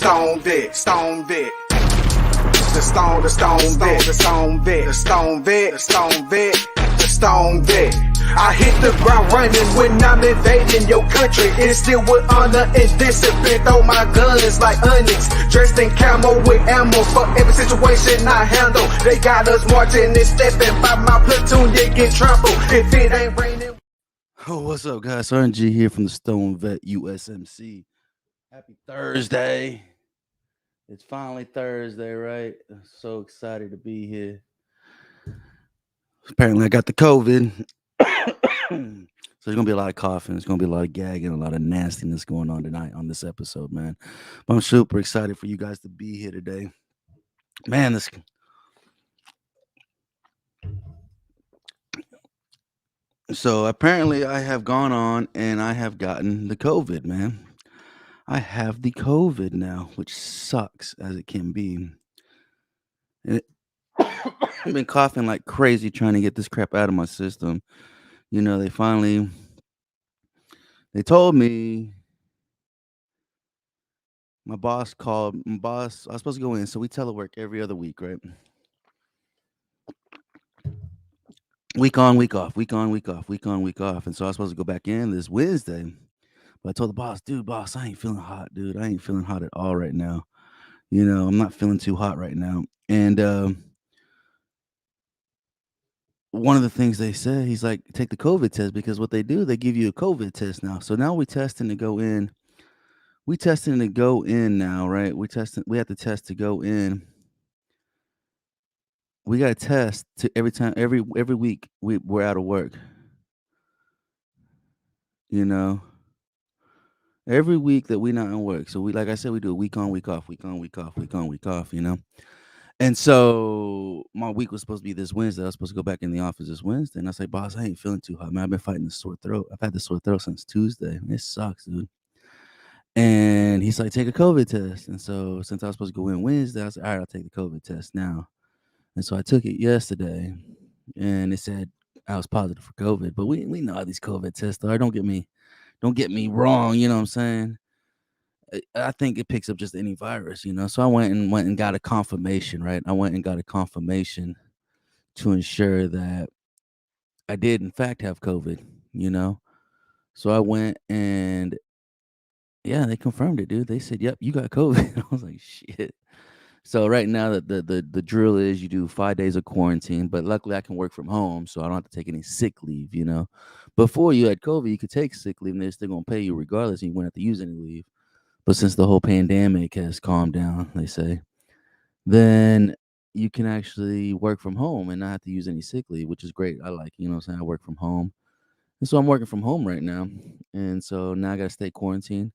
stone vet, stone vet. The stone vet, the stone vet, the stone vet, the stone vet, the stone vet. I hit the ground running when I'm invading your country. And still with honor and discipline. Throw my guns like onyx. Dressed in camo with ammo for every situation I handle. They got us marching and stepping by my platoon. You get trampled if it ain't raining. Oh, what's up, guys? RNG here from the Stone Vet USMC. Happy Thursday. It's finally Thursday, right? I'm so excited to be here. Apparently, I got the COVID. So there's going to be a lot of coughing. There's going to be a lot of gagging, a lot of nastiness going on tonight on this episode, man. But I'm super excited for you guys to be here today. Man, this... So apparently I have gone on and I have gotten the COVID, man. I have the COVID now, which sucks as it can be. And I've been coughing like crazy trying to get this crap out of my system. You know, they told me, my boss, I was supposed to go in. So we telework every other week, right? Week on, week off, week on, week off, week on, week off. And so I was supposed to go back in this Wednesday. But I told the boss, boss, I ain't feeling hot, dude. I ain't feeling hot at all right now. You know, I'm not feeling too hot right now. And one of the things they said, he's like, take the COVID test, because what they do, they give you a COVID test now. So now we testing to go in. We testing to go in now, right? We have to test to go in. We got to test to every week we're out of work. You know, every week that we're not in work. So like I said, we do a week on, week off, week on, week off, week on, week off, you know? And so my week was supposed to be this Wednesday. I was supposed to go back in the office this Wednesday. And I say, boss, I ain't feeling too hot, man. I've been fighting this sore throat. I've had this sore throat since Tuesday. It sucks, dude. And he's like, take a COVID test. And so since I was supposed to go in Wednesday, I was like, all right, I'll take the COVID test now. And so I took it yesterday, and it said I was positive for COVID. But we know how these COVID tests are. Don't get me wrong. You know what I'm saying? I think it picks up just any virus, you know. So I went and got a confirmation, right? I went and got a confirmation to ensure that I did in fact have COVID, you know. So I went and yeah, they confirmed it, dude. They said, "Yep, you got COVID." I was like, "Shit." So right now the drill is you do 5 days of quarantine, but luckily I can work from home, so I don't have to take any sick leave, you know. Before you had COVID, you could take sick leave and they're still gonna pay you regardless, and you wouldn't have to use any leave. But since the whole pandemic has calmed down, they say, then you can actually work from home and not have to use any sick leave, which is great. I like, you know what I'm saying? I work from home. And so I'm working from home right now. And so now I got to stay quarantined.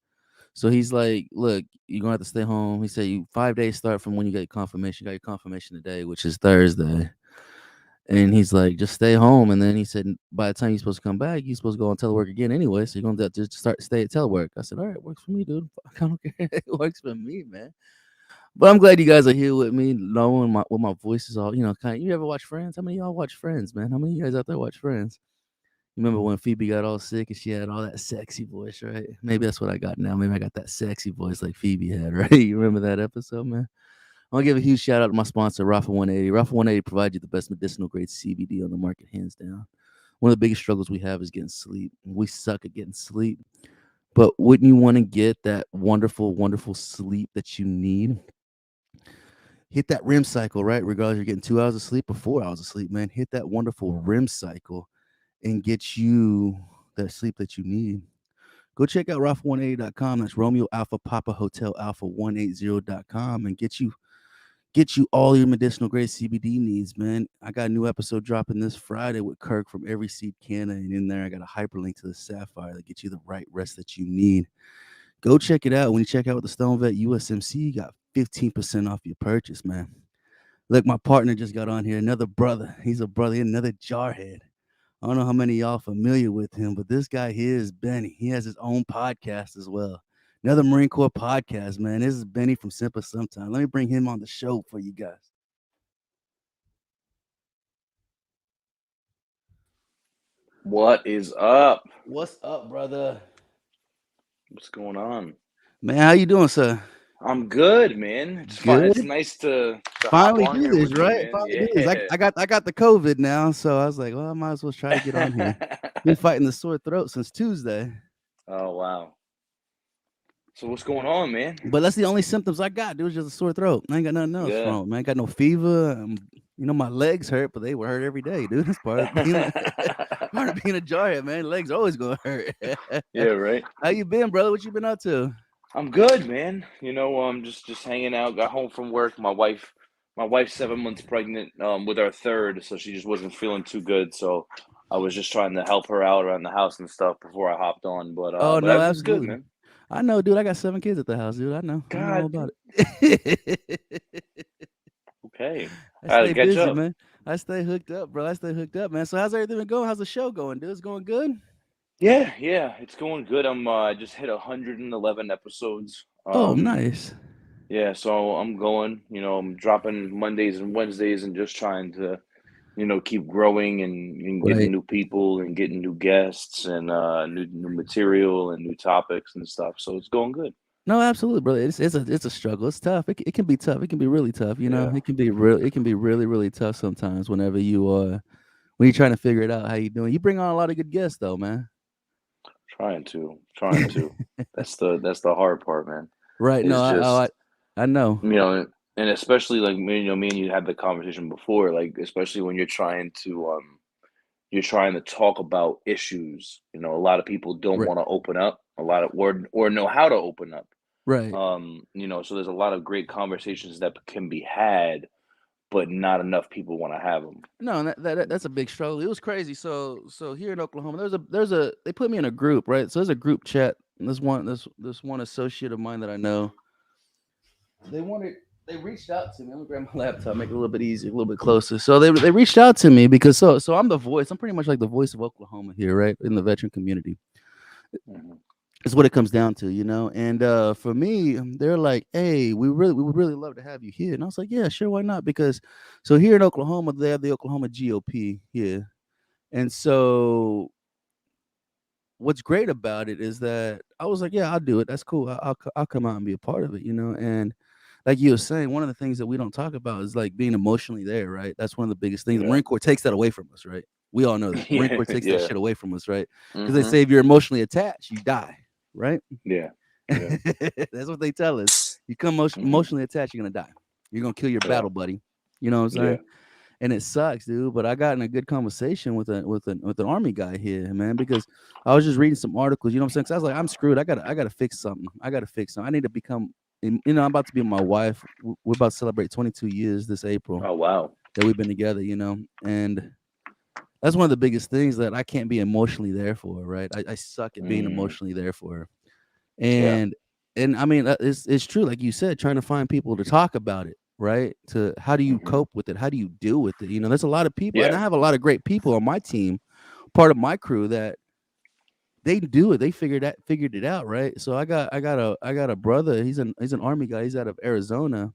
So he's like, look, you're going to have to stay home. He said, 5 days start from when you get your confirmation. You got your confirmation today, which is Thursday. And he's like, just stay home. And then he said, by the time you're supposed to come back, you're supposed to go on telework again anyway. So you're going to have to just stay at telework. I said, all right, works for me, dude. I don't care. It works for me, man. But I'm glad you guys are here with me, knowing what my voice is all, you know, kind of. You ever watch Friends? How many of y'all watch Friends, man? How many of you guys out there watch Friends? You remember when Phoebe got all sick and she had all that sexy voice, right? Maybe that's what I got now. Maybe I got that sexy voice like Phoebe had, right? You remember that episode, man? I want to give a huge shout out to my sponsor, Rafa 180. Rafa 180 provides you the best medicinal grade CBD on the market, hands down. One of the biggest struggles we have is getting sleep. We suck at getting sleep. But wouldn't you want to get that wonderful, wonderful sleep that you need? Hit that REM cycle, right? Regardless, you're getting 2 hours of sleep or 4 hours of sleep, man. Hit that wonderful REM cycle and get you that sleep that you need. Go check out Rafa180.com. That's Romeo Alpha Papa Hotel Alpha 180.com and get you all your medicinal grade CBD needs, man. I got a new episode dropping this Friday with Kirk from Every Seed Canna, and in there I got a hyperlink to the Sapphire that gets you the right rest that you need. Go check it out. When you check out the Stone Vet USMC, you got 15% off your purchase, man. Look, my partner just got on here. Another brother. He's a brother. He's another jarhead. I don't know how many of y'all familiar with him, but this guy here is Benny. He has his own podcast as well. Another Marine Corps podcast, man. This is Benny from Semper Sometimes. Let me bring him on the show for you guys. What is up? What's up, brother? What's going on? Man, how you doing, sir? I'm good, man. It's fun. Good. It's nice to hop Finally on do here this, with you, right? man. Finally do this. Yeah. I got the COVID now, so I was like, well, I might as well try to get on here. Been fighting the sore throat since Tuesday, Oh wow. So what's going on, man? but that's the only symptoms I got. Dude, was just a sore throat. I ain't got nothing else Yeah. wrong. Man, I ain't got no fever. My legs hurt, but they were hurt every day, dude. That's part of being part of being a jarhead, man. Legs are always gonna hurt. Yeah, right. How you been, brother? What you been up to? I'm good, man. I'm just hanging out. Got home from work. My wife's 7 months pregnant, with our third, so she just wasn't feeling too good. So I was just trying to help her out around the house and stuff before I hopped on. But Oh but no, everything's good, absolutely. man. I know, dude. I got 7 kids at the house, dude. I know all God, about it. okay. I I had to stay catch busy, up. man. I stay hooked up, bro. I stay hooked up, man. So how's everything been going? How's the show going, dude? It's going good? Yeah, it's going good. I just hit 111 episodes. Oh, nice. Yeah, so I'm going, I'm dropping Mondays and Wednesdays and just trying to, keep growing and getting Right. new people and getting new guests and new material and new topics and stuff. So it's going good. No, absolutely, brother. It's a struggle. It's tough. It can be tough. It can be really tough. Yeah, It can be really, really tough sometimes whenever when you're trying to figure it out how you doing. You bring on a lot of good guests though, man. trying to. That's the hard part, man. Right. No, Is just I know. and especially like me and you had the conversation before, like especially when you're trying to talk about issues. A lot of people don't Right. want to open up a lot of or know how to open up. Right. So there's a lot of great conversations that can be had, but not enough people want to have them. No, and that's a big struggle. It was crazy. So here in Oklahoma, there's a they put me in a group, right? So there's a group chat. And this one associate of mine that I know, they wanted they reached out to me. Let me grab my laptop, make it a little bit easier, a little bit closer. So they reached out to me because so I'm the voice. I'm pretty much like the voice of Oklahoma here, right? In the veteran community. Mhm. Is what it comes down to, you know. And for me, they're like, "Hey, we would really love to have you here." And I was like, "Yeah, sure, why not?" Because so here in Oklahoma, they have the Oklahoma GOP here, and so what's great about it is that I was like, "Yeah, I'll do it. That's cool. I'll come out and be a part of it," you know. And like you were saying, one of the things that we don't talk about is like being emotionally there, right? That's one of the biggest things. The Yeah. Marine Corps takes that away from us, right? We all know that. Marine Yeah. Corps takes that Yeah. shit away from us, right? Because they Mhm. say if you're emotionally attached, you die, right? Yeah. Yeah. That's what they tell us. You come Mhm. emotionally attached, you're gonna die. You're gonna kill your Yeah. battle buddy. You know what I'm Yeah. saying? And it sucks, dude. But I got in a good conversation with an army guy here, man, because I was just reading some articles. You know what I'm saying? 'Cause I was like, I'm screwed. I gotta fix something. I gotta fix something. I need to become. I'm about to be with my wife. We're about to celebrate 22 years this April Oh wow. that we've been together. You know, and that's one of the biggest things that I can't be emotionally there for. Right? I suck at being Mm. emotionally there for her. Yeah. And I mean, it's true, like you said, trying to find people to talk about it, right? To how do you Mhm. cope with it? How do you deal with it? You know, there's a lot of people, and I Yeah. have a lot of great people on my team, part of my crew that they do it. They figured it out, right? So I got a brother. He's an army guy. He's out of Arizona.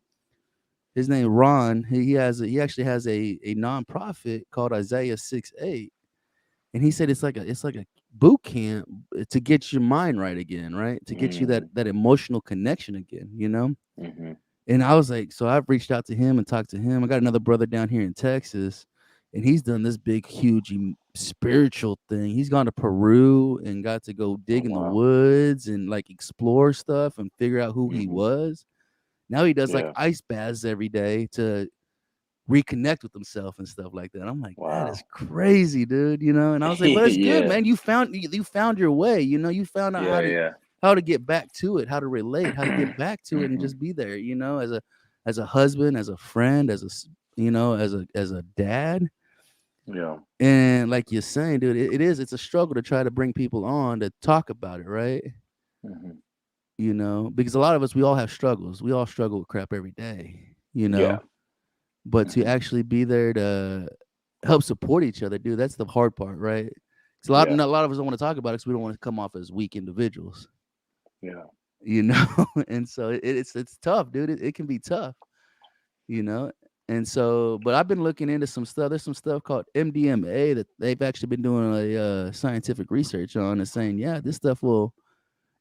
His name Ron. He actually has a nonprofit called Isaiah 6-8, and he said it's like a boot camp to get your mind right again, right? To get you that Mhm. that emotional connection again, you know? Mhm. And I was like, so I've reached out to him and talked to him. I got another brother down here in Texas, and he's done this big, huge spiritual thing. He's gone to Peru and got to go Oh dig in the wow. woods and like explore stuff and figure out who he Mhm. was. Now he does like Yeah. ice baths every day to reconnect with himself and stuff like that. I'm like, that is Wow. crazy, dude. You know, and I was like, but it's good, Yeah. man. You found your way. You know, you found out Yeah. Yeah. how to get back to it, how to relate, how to get back to it, and Mhm. just be there. You know, as a husband, as a friend, as a dad. Yeah. And like you're saying, dude, it's a struggle to try to bring people on to talk about it, right? Mhm. You know, because a lot of us, we all have struggles. We all struggle with crap every day. You Yeah. know, but to Mhm. actually be there to help support each other, dude, that's the hard part, right? 'Cause Yeah. a lot of us don't want to talk about it because we don't want to come off as weak individuals, Yeah. you know. And so it's tough, dude. It can be tough, you know. And so, but I've been looking into some stuff. There's some stuff called MDMA that they've actually been doing a scientific research on and saying, yeah, this stuff will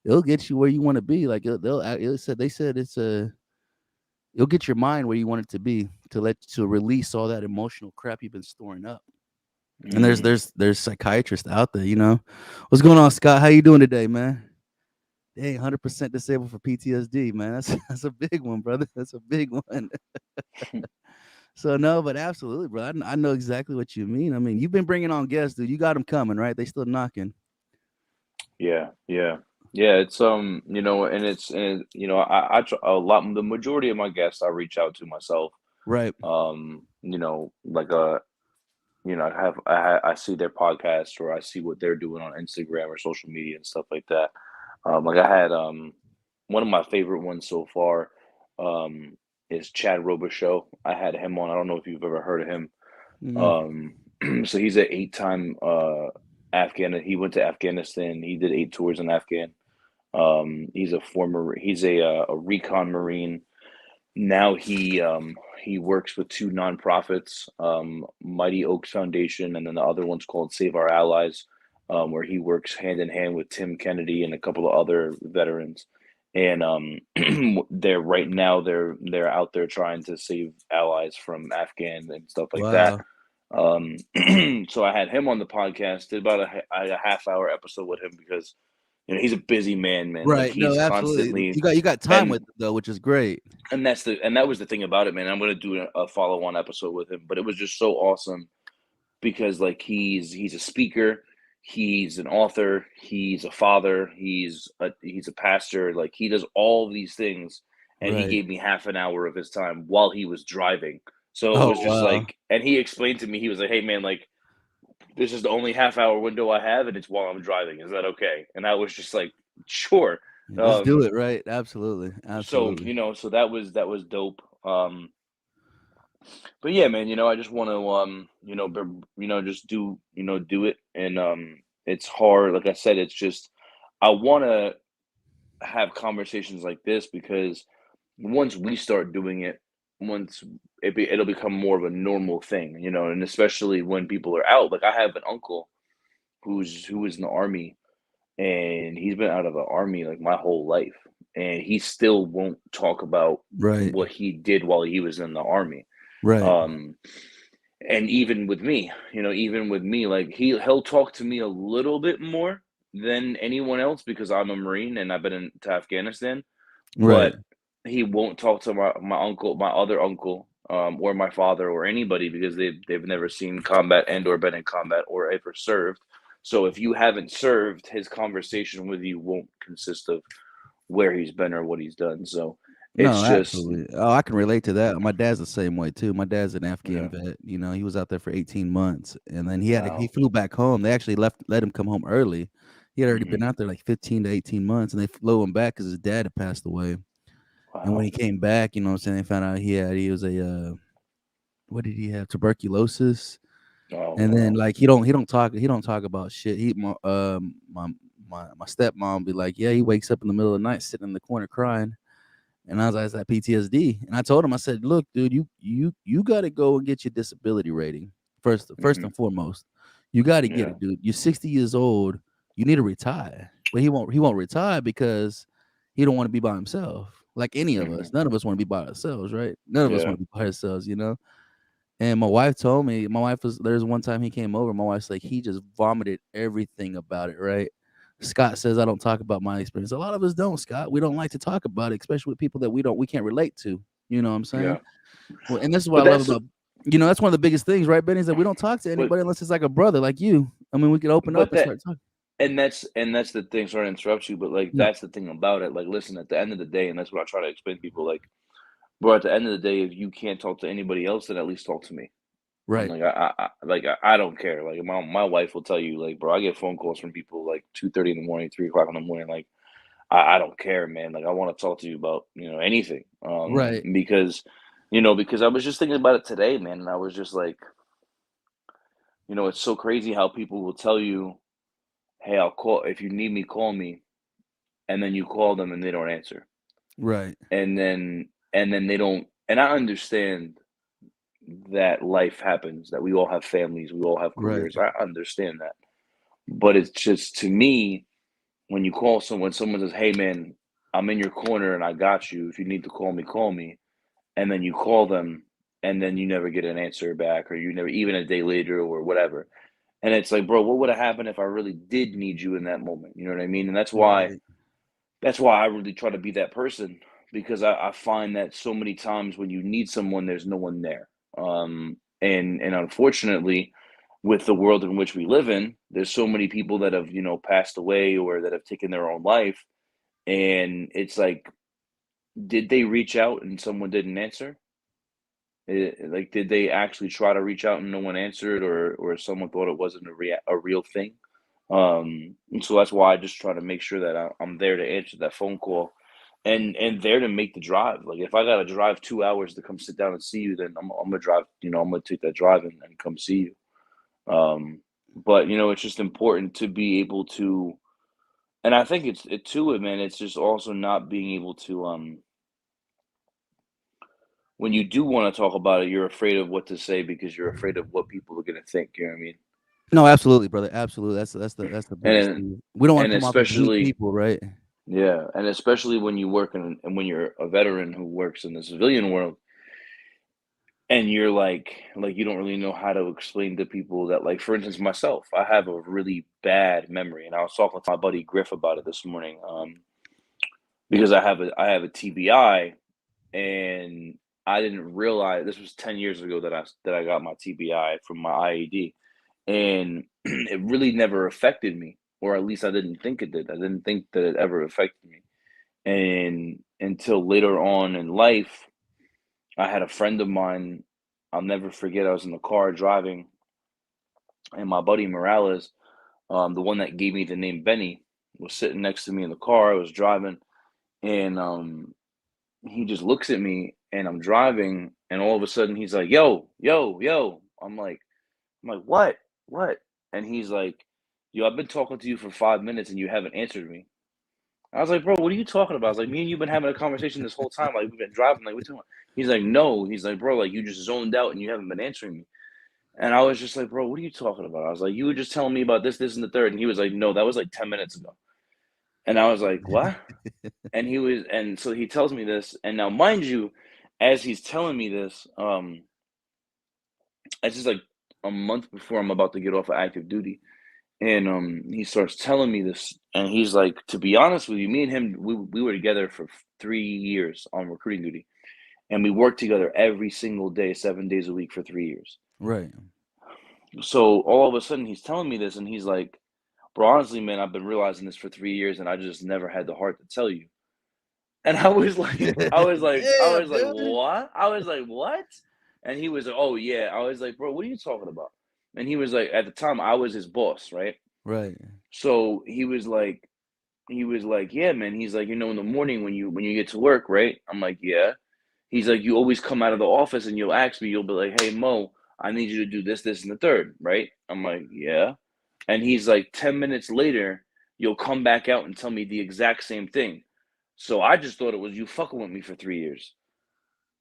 it'll get you where you want to be. Like they said it'll get your mind where you want it to be to release all that emotional crap you've been storing up. And Mm. there's psychiatrists out there, you know. What's going on, Scott? How you doing today, man? Hey, 100% disabled for PTSD, man. That's a big one, brother. That's a big one. So no, but absolutely, bro. I know exactly what you mean. I mean, you've been bringing on guests, dude. You got them coming, right? They still knocking. Yeah, yeah, yeah. It's a lot. The majority of my guests I reach out to myself. Right. Like I see their podcast or I see what they're doing on Instagram or social media and stuff like that. Like I had one of my favorite ones so far um is Chad Robichaux. I had him on. I don't know if you've ever heard of him. Mm, Um, so he's an eight-time Afghan. He went to Afghanistan. He did 8 tours in Afghan. He's a recon Marine. Now he works with two nonprofits, Mighty Oaks Foundation, and then the other one's called Save Our Allies, where he works hand in hand with Tim Kennedy and a couple of other veterans. And they're right now they're out there trying to save allies from Afghan and stuff like that. wow. Um, so I had him on the podcast, did about a half hour episode with him because he's a busy man. Like Right. No, he's absolutely. constantly You got time and with it though, which is great. that was the thing about it, man. I'm gonna do a follow on episode with him, but it was just so awesome because like he's a speaker, he's an author, he's a father, he's a pastor. Like he does all these things, and he Right. gave me half an hour of his time while he was driving. So it Oh was just wow. like, and he explained to me, he was like, "Hey man, like this is the only half-hour window I have, and it's while I'm driving. Is that okay?" And I was just like, "Sure." Let's do Um, it, right? Absolutely. so Absolutely. so that was dope. But yeah, man, I just want to just do it, and it's hard. Like I said, it's just I want to have conversations like this because once we start doing it, once it'll become more of a normal thing, and especially when people are out. Like I have an uncle who was in the army, and he's been out of the army like my whole life, and he still won't talk about Right. what he did while he was in the army. Right. Um, and even with me, like he'll talk to me a little bit more than anyone else because I'm a Marine and I've been to Afghanistan, Right. but he won't talk to my other uncle, or my father or anybody because they've never seen combat and or been in combat or ever served. So if you haven't served, his conversation with you won't consist of where he's been or what he's done. So it's No, just absolutely. Oh, I can relate to that. My dad's the same way too. My dad's an Afghan yeah. vet. You know, he was out there for 18 months and then he Wow. flew back home. They actually let him come home early. He had already been Hmm. out there like 15 to 18 months and they flew him back because his dad had passed away. And when Wow. he came back, you know what I'm saying, they found out he was what did he have? Tuberculosis. Oh And then wow. like he don't talk about shit. My stepmom be like, yeah, he wakes up in the middle of the night sitting in the corner crying. And I was like, "Is that PTSD?" And I told him, I said, "Look, dude, you got to go and get your disability rating first Hmm. and foremost. You got to get Yeah. it, dude. You're 60 years old. You need to retire." But he won't retire because he don't want to be by himself. Like any of Hmm. us, none of us want to be by ourselves, right? None of us Yeah. want to be by ourselves, you know. And my wife told me, there's one time he came over. My wife's like, he just vomited everything about it, right? Scott says I don't talk about my experience. A lot of us don't, Scott. We don't like to talk about it, especially with people that we can't relate to. You know what I'm saying? Yeah. Well, and this is what But I love that's about that's one of the biggest things, right, Benny? Is that we don't talk to but anybody unless it's like a brother, like you. I mean, we could open up but and that start talking. and that's the thing. Sorry to interrupt you, but like No, that's the thing about it. Like, listen, at the end of the day, and that's what I try to explain to people. Like, bro, at the end of the day, if you can't talk to anybody else, then at least talk to me. right, Like I don't care. Like my wife will tell you, like, bro, I get phone calls from people like 2:30 in the morning, 3 o'clock in the morning. Like I don't care, man. Like I want to talk to you about anything. right, Because I was just thinking about it today, man, and I was just like, it's so crazy how people will tell you, "Hey, I'll call if you need me, call me," and then you call them and they don't answer, right, and then they don't. And I understand that life happens, that we all have families, we all have right, careers. I understand that, but it's just to me, when you call someone says, "Hey man, I'm in your corner and I got you. If you need to call me," and then you call them and then you never get an answer back, or you never, even a day later or whatever. And it's like, bro, what would have happened if I really did need you in that moment? You know what I mean? And Right. that's why I really try to be that person, because I find that so many times when you need someone, there's no one there. And unfortunately, with the world in which we live in, there's so many people that have, passed away or that have taken their own life. And it's like, did they reach out and someone didn't answer? Like, did they actually try to reach out and no one answered, or someone thought it wasn't a real thing? And so that's why I just try to make sure that I'm there to answer that phone call, and there to make the drive. Like, if I gotta drive 2 hours to come sit down and see you, then I'm gonna drive. I'm gonna take that drive and come see you. But it's just important to be able to, and I think it too, man. It's just also not being able to, when you do want to talk about it, you're afraid of what to say because you're afraid of what people are gonna think. You know what I mean? No, absolutely, brother. Absolutely. That's the biggest And thing. We don't want and to come off as weak especially people, right? Yeah, and especially when you work in, and when you're a veteran who works in the civilian world, and you're like you don't really know how to explain to people that, like, for instance, myself, I have a really bad memory, and I was talking to my buddy Griff about it this morning, because I have a TBI, and I didn't realize this was 10 years ago that I got my TBI from my IED, and it really never affected me, or at least I didn't think it did. I didn't think that it ever affected me. And until later on in life, I had a friend of mine, I'll never forget, I was in the car driving, and my buddy Morales, the one that gave me the name Benny, was sitting next to me in the car. I was driving, and he just looks at me, and I'm driving, and all of a sudden he's like, "Yo, yo, yo." I'm like, "What? What?" And he's like, "Yo, I've been talking to you for 5 minutes and you haven't answered me." I was like, "Bro, what are you talking about?" I was like, "Me and you've been having a conversation this whole time. Like, we've been driving. Like, what you talking about?" He's like, "No." He's like, "Bro, like, you just zoned out and you haven't been answering me." And I was just like, "Bro, what are you talking about?" I was like, "You were just telling me about this, this, and the third." And he was like, "No, that was like 10 minutes ago." And I was like, "What?" And so he tells me this. And now, mind you, as he's telling me this, it's just like a month before I'm about to get off of active duty. And he starts telling me this, and he's like, "To be honest with you, me and him, we were together for 3 years on recruiting duty, and we worked together every single day, 7 days a week for 3 years." Right. So all of a sudden, he's telling me this, and he's like, "Bro, honestly, man, I've been realizing this for 3 years, and I just never had the heart to tell you." And I was like, Damn, "What?" I was like, "What?" And he was like, "Oh yeah." I was like, "Bro, what are you talking about?" And he was like, at the time, I was his boss, right? right. So he was like, "Yeah, man." He's like, "In the morning when you get to work, right?" I'm like, "Yeah." He's like, "You always come out of the office and you'll ask me, you'll be like, 'Hey, Mo, I need you to do this, this, and the third, right?'" I'm like, "Yeah." And he's like, "10 minutes later, you'll come back out and tell me the exact same thing." So I just thought it was you fucking with me for 3 years.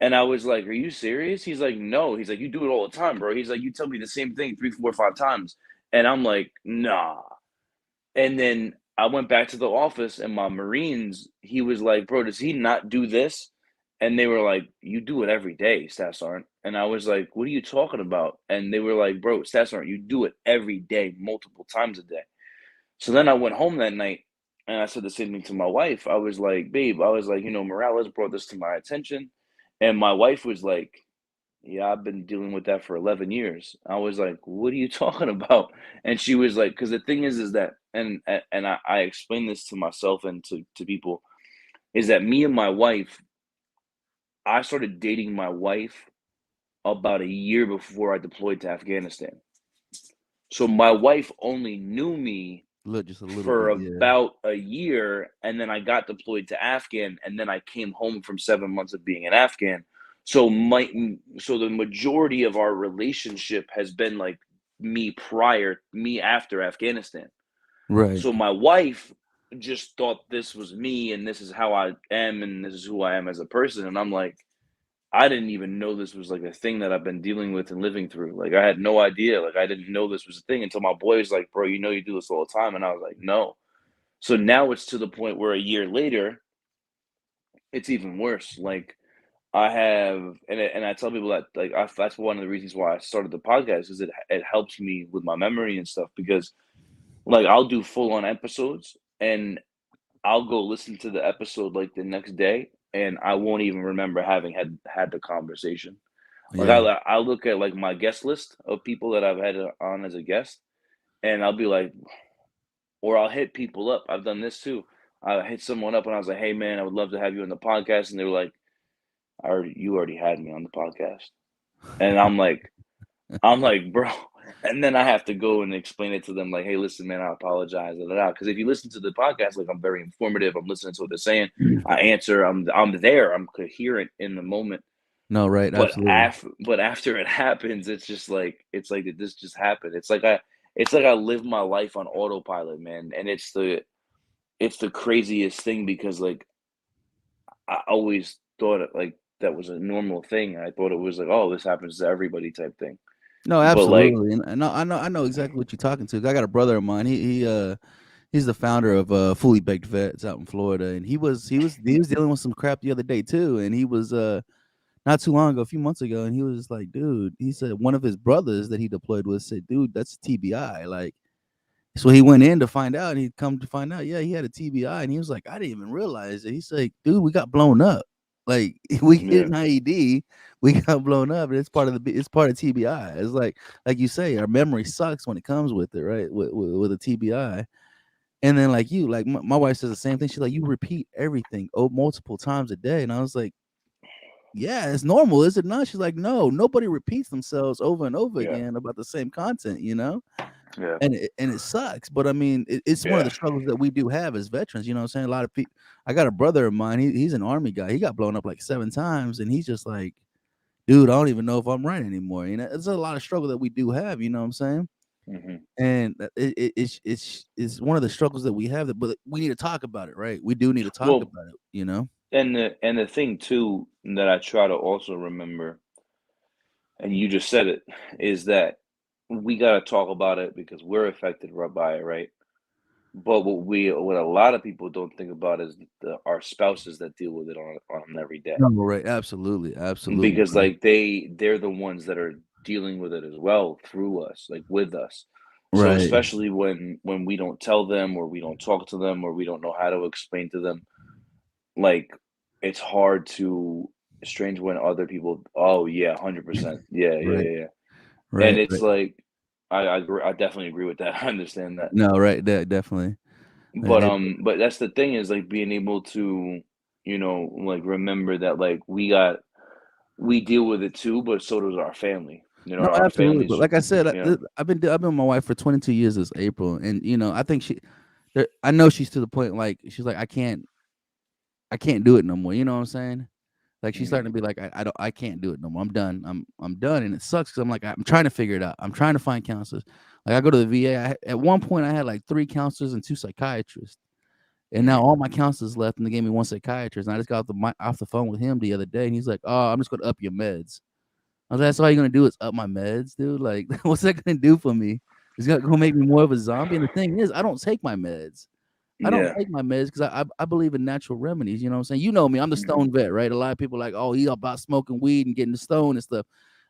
And I was like, "Are you serious?" He's like, "No." He's like, "You do it all the time, bro." He's like, "You tell me the same thing three, four, 5 times." And I'm like, "Nah." And then I went back to the office, and my Marines, he was like, "Bro, does he not do this?" And they were like, "You do it every day, Staff Sergeant." And I was like, "What are you talking about?" And they were like, "Bro, Staff Sergeant, you do it every day, multiple times a day." So then I went home that night, and I said the same thing to my wife. I was like, "Babe," I was like, "Morales brought this to my attention." And my wife was like, "Yeah, I've been dealing with that for 11 years." I was like, "What are you talking about?" And she was like, "Because the thing is that," and I explained this to myself and to people, is that me and my wife, I started dating my wife about a year before I deployed to Afghanistan. So my wife only knew me Look, just a little for bit, yeah. about a year, and then I got deployed to Afghan, and then I came home from 7 months of being an Afghan. So the majority of our relationship has been like me after Afghanistan. Right. So my wife just thought this was me, and this is how I am, and this is who I am as a person. And I'm like, I didn't even know this was like a thing that I've been dealing with and living through. Like, I had no idea. Like, I didn't know this was a thing until my boy was like, "Bro, you do this all the time." And I was like, "No." So now it's to the point where a year later, it's even worse. Like I have, and I tell people that that's one of the reasons why I started the podcast is it helps me with my memory and stuff because like I'll do full on episodes and I'll go listen to the episode like the next day and I won't even remember having had the conversation. Like Yeah. I look at like my guest list of people that I've had on as a guest, and I'll be like, or I'll hit people up. I've done this too. I hit someone up and I was like, "Hey man, I would love to have you on the podcast," and they were like, you already had me on the podcast," and I'm like, bro. And then I have to go and explain it to them, like, "Hey, listen, man, I apologize." Because if you listen to the podcast, like, I'm very informative. I'm listening to what they're saying. I answer. I'm there. I'm coherent in the moment. No, right, absolutely. But after it happens, it's like did this just happen? It's like I live my life on autopilot, man. And it's the craziest thing because like I always thought it like that was a normal thing. I thought it was like, oh, this happens to everybody type thing. No, But like, absolutely. And I know exactly what you're talking to. I got a brother of mine. He's the founder of Fully Baked Vets out in Florida, and he was dealing with some crap the other day too. And he was not too long ago, a few months ago, and he was like, dude, he said one of his brothers that he deployed with said, dude, that's TBI. Like, so he went in to find out, and he'd come to find out, yeah, he had a TBI, and he was like, I didn't even realize it. He's like, dude, we got blown up. Like we hit yeah, an IED, we got blown up, and it's part of TBI. It's like you say, our memory sucks when it comes with it, right? With a TBI. And then like you, like my wife says the same thing. She's like, you repeat everything multiple times a day, and I was like, yeah, it's normal, is it not? She's like, no, nobody repeats themselves over and over yeah, again about the same content, you know? yeah, And it sucks, but I mean, it's one of the yeah, struggles that we do have as veterans. You know what I'm saying? A lot of people. I got a brother of mine. He's an army guy. He got blown up like 7 times, and he's just like, dude, I don't even know if I'm right anymore. You know, it's a lot of struggle that we do have. You know what I'm saying? hmm And it's one of the struggles that we have. But we need to talk about it, right? We do need to talk Well, about it. You know? and the thing too that I try to also remember, and you just said it, is that we got to talk about it because we're affected by it, right? But what a lot of people don't think about is our spouses that deal with it on every day. No, right? Absolutely, absolutely, Because bro. like they're the ones that are dealing with it as well through us, like with us. So Right. especially when we don't tell them or we don't talk to them or we don't know how to explain to them, like it's hard to strange when other people, oh yeah, 100%. Yeah, yeah, Right. yeah, yeah. And Right. it's Right. like I definitely agree with that. I understand that. No, right. Definitely. But It, but that's the thing is like being able to, like remember that like we deal with it too, but so does our family. No, Our absolutely. But families, like I said, you know. I've been with my wife for 22 years this April, and I think I know she's to the point like she's like I can't do it no more. You know what I'm saying? Like she's Mhm, starting to be like I can't do it no more. I'm done. I'm done, and it sucks because I'm like I'm trying to figure it out. I'm trying to find counselors. Like I go to the VA. At one point I had like 3 counselors and 2 psychiatrists, and now mhm, all my counselors left, and they gave me one psychiatrist. And I just got off the phone with him the other day, and he's like, "Oh, I'm just gonna up your meds." I was like, "That's all you're gonna do is up my meds, dude? Like, what's that gonna do for me? It's gonna make me more of a zombie." And the thing is, I don't take my meds. I don't yeah, take my meds because I believe in natural remedies. You know what I'm saying? You know me, I'm the mhm, stone vet, right? A lot of people are like, oh, he about smoking weed and getting the stone and stuff.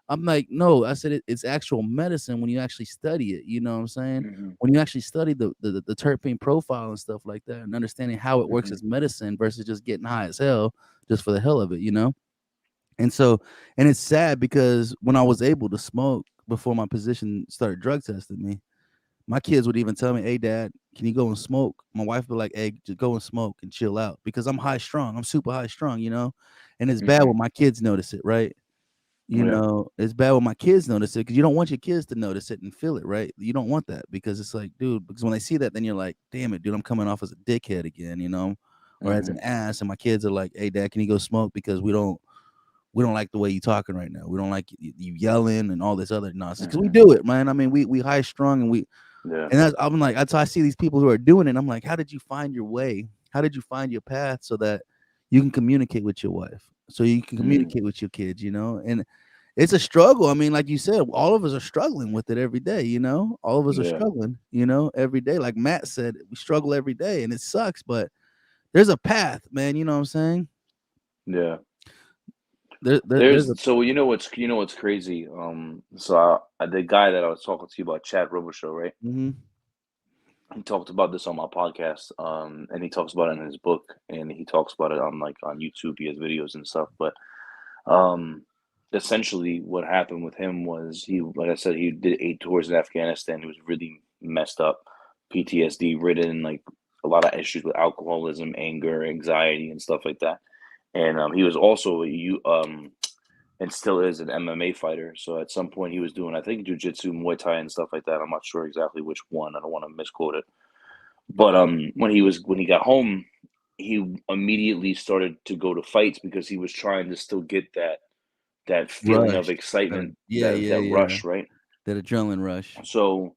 I'm like, no, I said it's actual medicine when you actually study it. You know what I'm saying? mhm, When you actually study the terpene profile and stuff like that, and understanding how it works mhm, as medicine versus just getting high as hell just for the hell of it, you know? And so, and it's sad because when I was able to smoke before my physician started drug testing me, my kids would even tell me, "Hey, Dad, can you go and smoke?" My wife would be like, "Hey, just go and smoke and chill out," because I'm high strung. I'm super high strung, and it's bad mhm, when my kids notice it, right? yeah, It's bad when my kids notice it because you don't want your kids to notice it and feel it, right? You don't want that because it's like, dude, because when they see that, then you're like, damn it, dude, I'm coming off as a dickhead again, or as an mhm, ass. And my kids are like, "Hey, Dad, can you go smoke because we don't like the way you talking right now. We don't like you yelling and all this other nonsense because we mhm, do it, man. I mean, we high strung and we." yeah, And I'm like, that's why I see these people who are doing it. I'm like, how did you find your way? How did you find your path so that you can communicate with your wife, so you can mhm, communicate with your kids, And it's a struggle. I mean, like you said, all of us are struggling with it every day, all of us are Yeah, struggling, every day. Like Matt said, we struggle every day and it sucks, but there's a path, man. You know what I'm saying? yeah. There's a So you know what's crazy. So the guy that I was talking to you about, Chad Robichaux, right? mhm. He talked about this on my podcast, and he talks about it in his book, and he talks about it on YouTube. He has videos and stuff, but um, essentially, what happened with him was like I said, he did 8 tours in Afghanistan. He was really messed up, PTSD ridden, like a lot of issues with alcoholism, anger, anxiety, and stuff like that. And he was also and still is an MMA fighter. So at some point, he was doing, I think, jujitsu, Muay Thai, and stuff like that. I'm not sure exactly which one. I don't want to misquote it. But when he got home, he immediately started to go to fights because he was trying to still get that feeling of rush. excitement, Yeah, that yeah, that yeah. rush, right? That adrenaline rush. So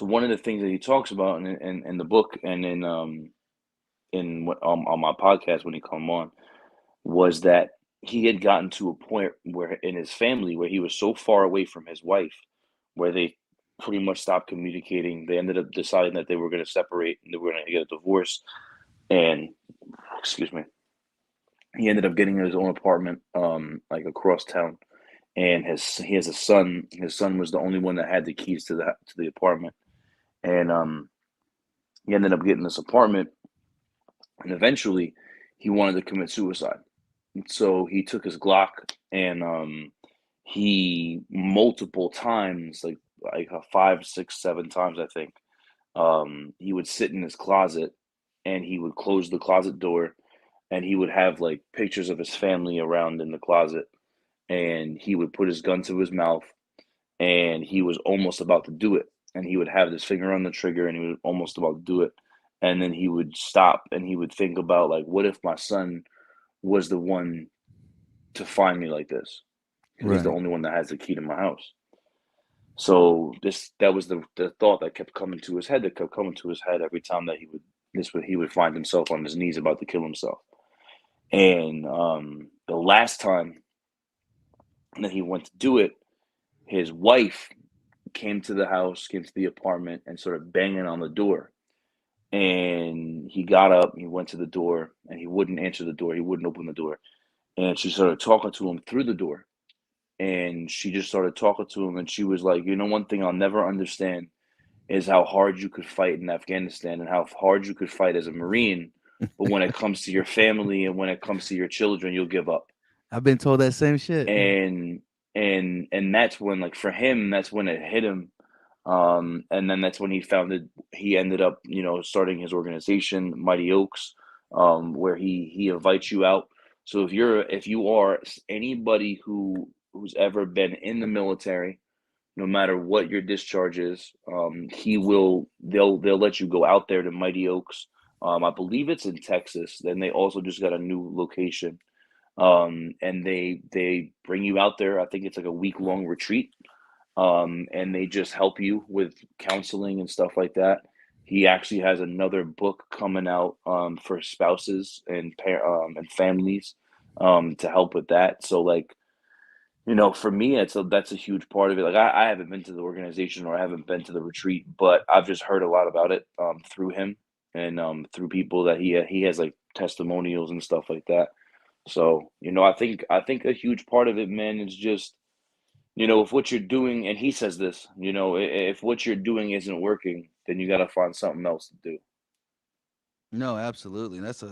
one of the things that he talks about in the book and on my podcast when he come on was that he had gotten to a point where in his family where he was so far away from his wife where they pretty much stopped communicating. They ended up deciding that they were going to separate and they were going to get a divorce. And excuse me, he ended up getting his own apartment, like across town. And he has a son. His son was the only one that had the keys to the apartment. And he ended up getting this apartment. And eventually, he wanted to commit suicide. And so he took his Glock and he multiple times, like 5, 6, 7 times, I think. He would sit in his closet and he would close the closet door and he would have like pictures of his family around in the closet and he would put his gun to his mouth and he was almost about to do it and he would have his finger on the trigger and he was almost about to do it and then he would stop and he would think about like what if my son was the one to find me like this because he's the Right. only one that has the key to my house. So that was the thought that kept coming to his head, that kept coming to his head every time that he would find himself on his knees about to kill himself. And the last time that he went to do it, his wife came to the house, came to the apartment, and started banging on the door. And he got up, he went to the door, and he wouldn't answer the door. He wouldn't open the door. And she started talking to him through the door. And she just started talking to him, and she was like, one thing I'll never understand is how hard you could fight in Afghanistan and how hard you could fight as a Marine. But when it comes to your family and when it comes to your children, you'll give up. I've been told that same shit. And that's when, like, for him, that's when it hit him. And then that's when he ended up, starting his organization, Mighty Oaks, where he invites you out. So if you are anybody who's ever been in the military, no matter what your discharge is, they'll let you go out there to Mighty Oaks. I believe it's in Texas. Then they also just got a new location. And they bring you out there. I think it's like a week-long retreat. And they just help you with counseling and stuff like that. He actually has another book coming out for spouses and families to help with that. So like, for me, that's a huge part of it. Like I haven't been to the organization or I haven't been to the retreat, but I've just heard a lot about it through him and through people that he has like testimonials and stuff like that. So, I think a huge part of it, man, is just, if what you're doing, and he says this, if what you're doing isn't working, then you got to find something else to do. No, absolutely. That's a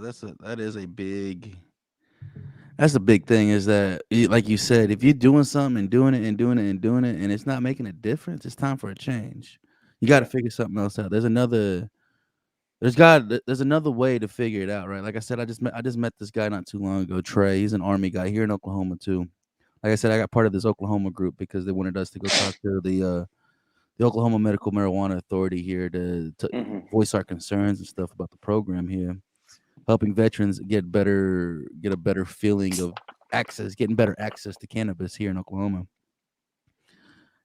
big thing is that like you said, if you're doing something and doing it and doing it and doing it and it's not making a difference, it's time for a change. You got to Yeah. figure something else out. There's another way to figure it out, right? Like I said, I just met this guy not too long ago, Trey. He's an army guy here in Oklahoma too. Like I said, I got part of this Oklahoma group because they wanted us to go talk to the Oklahoma Medical Marijuana Authority here to Hmm. voice our concerns and stuff about the program here, helping veterans get a better feeling of getting better access to cannabis here in Oklahoma.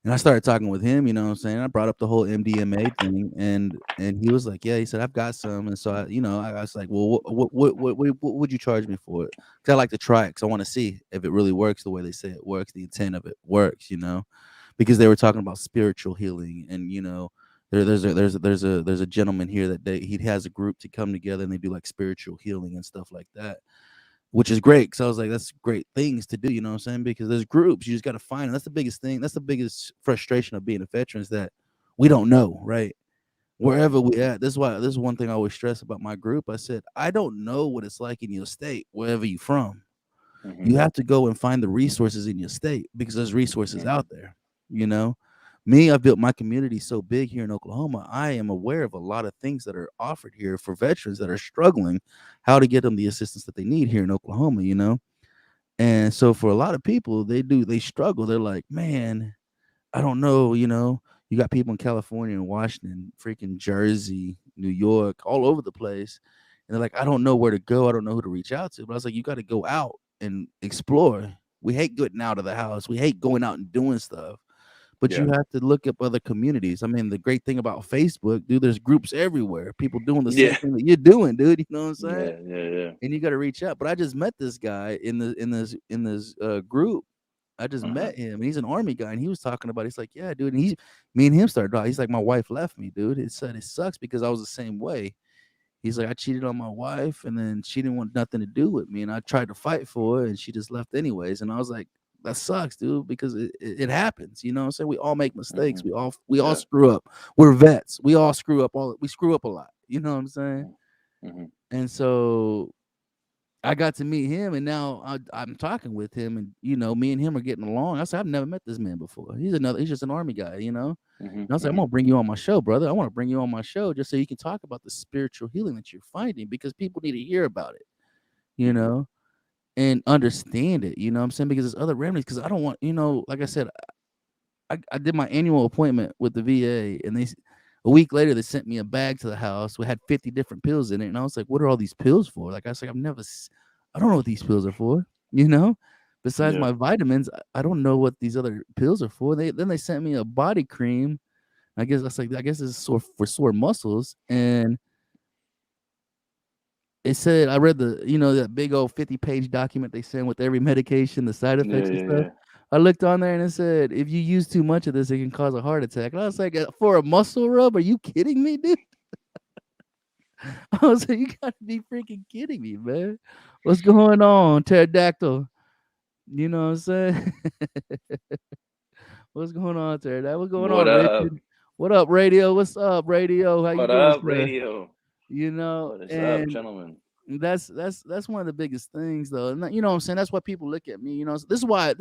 And I started talking with him, you know what I'm saying? I brought up the whole MDMA thing, and he was like, "Yeah," he said, "I've got some." And so I was like, "Well, what would you charge me for it?" Because I like to try it, because I want to see if it really works the way they say it works, the intent of it works, because they were talking about spiritual healing, and there's a gentleman here that he has a group to come together and they do like spiritual healing and stuff like that, which is great. So I was like, that's great things to do, you know what I'm saying? Because there's groups, you just got to find them. That's the biggest thing. That's the biggest frustration of being a veteran, is that we don't know, right? Wherever we at. This is one thing I always stress about my group. I said, I don't know what it's like in your state, wherever you from. Mm-hmm. You have to go and find the resources in your state, because there's resources Mm-hmm. out there, you know? Me, I've built my community so big here in Oklahoma. I am aware of a lot of things that are offered here for veterans that are struggling, how to get them the assistance that they need here in Oklahoma. And so for a lot of people, they struggle. They're like, man, I don't know, you got people in California and Washington, freaking Jersey, New York, all over the place. And they're like, I don't know where to go. I don't know who to reach out to. But I was like, you got to go out and explore. We hate getting out of the house. We hate going out and doing stuff. But Yeah. you have to look up other communities. I mean, the great thing about Facebook, dude, there's groups everywhere. People doing the same Yeah. thing that you're doing, dude. You know what I'm saying? Yeah. Yeah. Yeah. And you got to reach out. But I just met this guy in this group. I just Uh-huh. met him, and he's an army guy, and he was talking about. He's like, yeah, dude. And me and him started talking. He's like, my wife left me, dude. It said it sucks because I was the same way. He's like, I cheated on my wife, and then she didn't want nothing to do with me, and I tried to fight for her, and she just left anyways. And I was like, that sucks, dude, because it happens. You know what I'm saying? We all make mistakes. Mm-hmm. We all Yeah. screw up. We're vets. We all screw up. We screw up a lot. You know what I'm saying? Mm-hmm. And so I got to meet him, and now I'm talking with him, and me and him are getting along. I said, I've never met this man before. He's just an army guy. Mm-hmm. And I was like, I'm Mm-hmm. gonna bring you on my show, brother. I want to bring you on my show just so you can talk about the spiritual healing that you're finding, because people need to hear about it, you Mm-hmm. know, and understand it. You know what I'm saying? Because there's other remedies. Because I don't want, like I said, I did my annual appointment with the VA, and a week later they sent me a bag to the house. We had 50 different pills in it, and I was like, "What are all these pills for?" Like I was like, I don't know what these pills are for. You know, besides Yeah. my vitamins, I don't know what these other pills are for. They sent me a body cream. I guess it's for sore muscles, and it said, I read that big old 50-page document they send with every medication, the side Yeah. effects and Yeah. stuff. Yeah. I looked on there and it said, if you use too much of this, it can cause a heart attack. And I was like, for a muscle rub? Are you kidding me, dude? I was like, you gotta be freaking kidding me, man. What's going on, pterodactyl? You know what I'm saying? What's going on, pterodactyl? What's going What on, up? Richard? What up, radio? What's up, radio? How you What doing, up, sir? radio? What is up, And gentlemen? that's one of the biggest things, though. And you know what I'm saying? That's why people look at me. This is why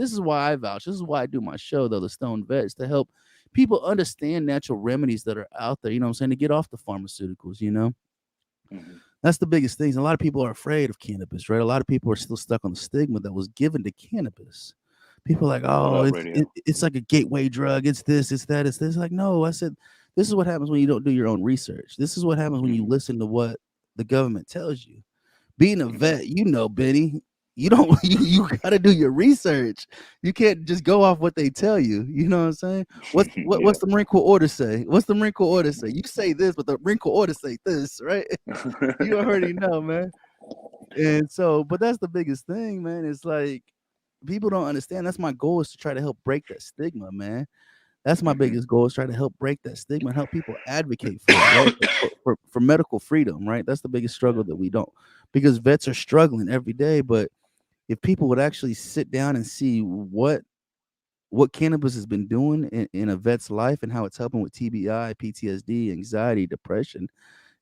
I vouch. This is why I do my show, though, the Stone Vets, to help people understand natural remedies that are out there. You know what I'm saying? To get off the pharmaceuticals. Mm-hmm. That's the biggest things. A lot of people are afraid of cannabis, right? A lot of people are still stuck on the stigma that was given to cannabis. People are like, What oh, up, it's radio? it's like a gateway drug. It's this, it's that, it's this. Like, no, I said, this is what happens when you don't do your own research. This is what happens when you Mm-hmm. listen to what the government tells you. Being a Mm-hmm. vet, Benny, you don't you got to do your research. You can't just go off what they tell you. You know what I'm saying? What's Yeah. the Marine Corps order say? What's the Marine Corps order say? You say this, but the Marine Corps order say this, right? You already know, man. And so, but that's the biggest thing, man. It's like people don't understand. That's my goal, is to try to help break that stigma, man. That's my Mm-hmm. biggest goal, is try to help break that stigma and help people advocate for it, right? For medical freedom, right? That's the biggest Yeah. struggle that we don't, because vets are struggling every day. But if people would actually sit down and see what cannabis has been doing in a vet's life, and how it's helping with TBI, PTSD, anxiety, depression,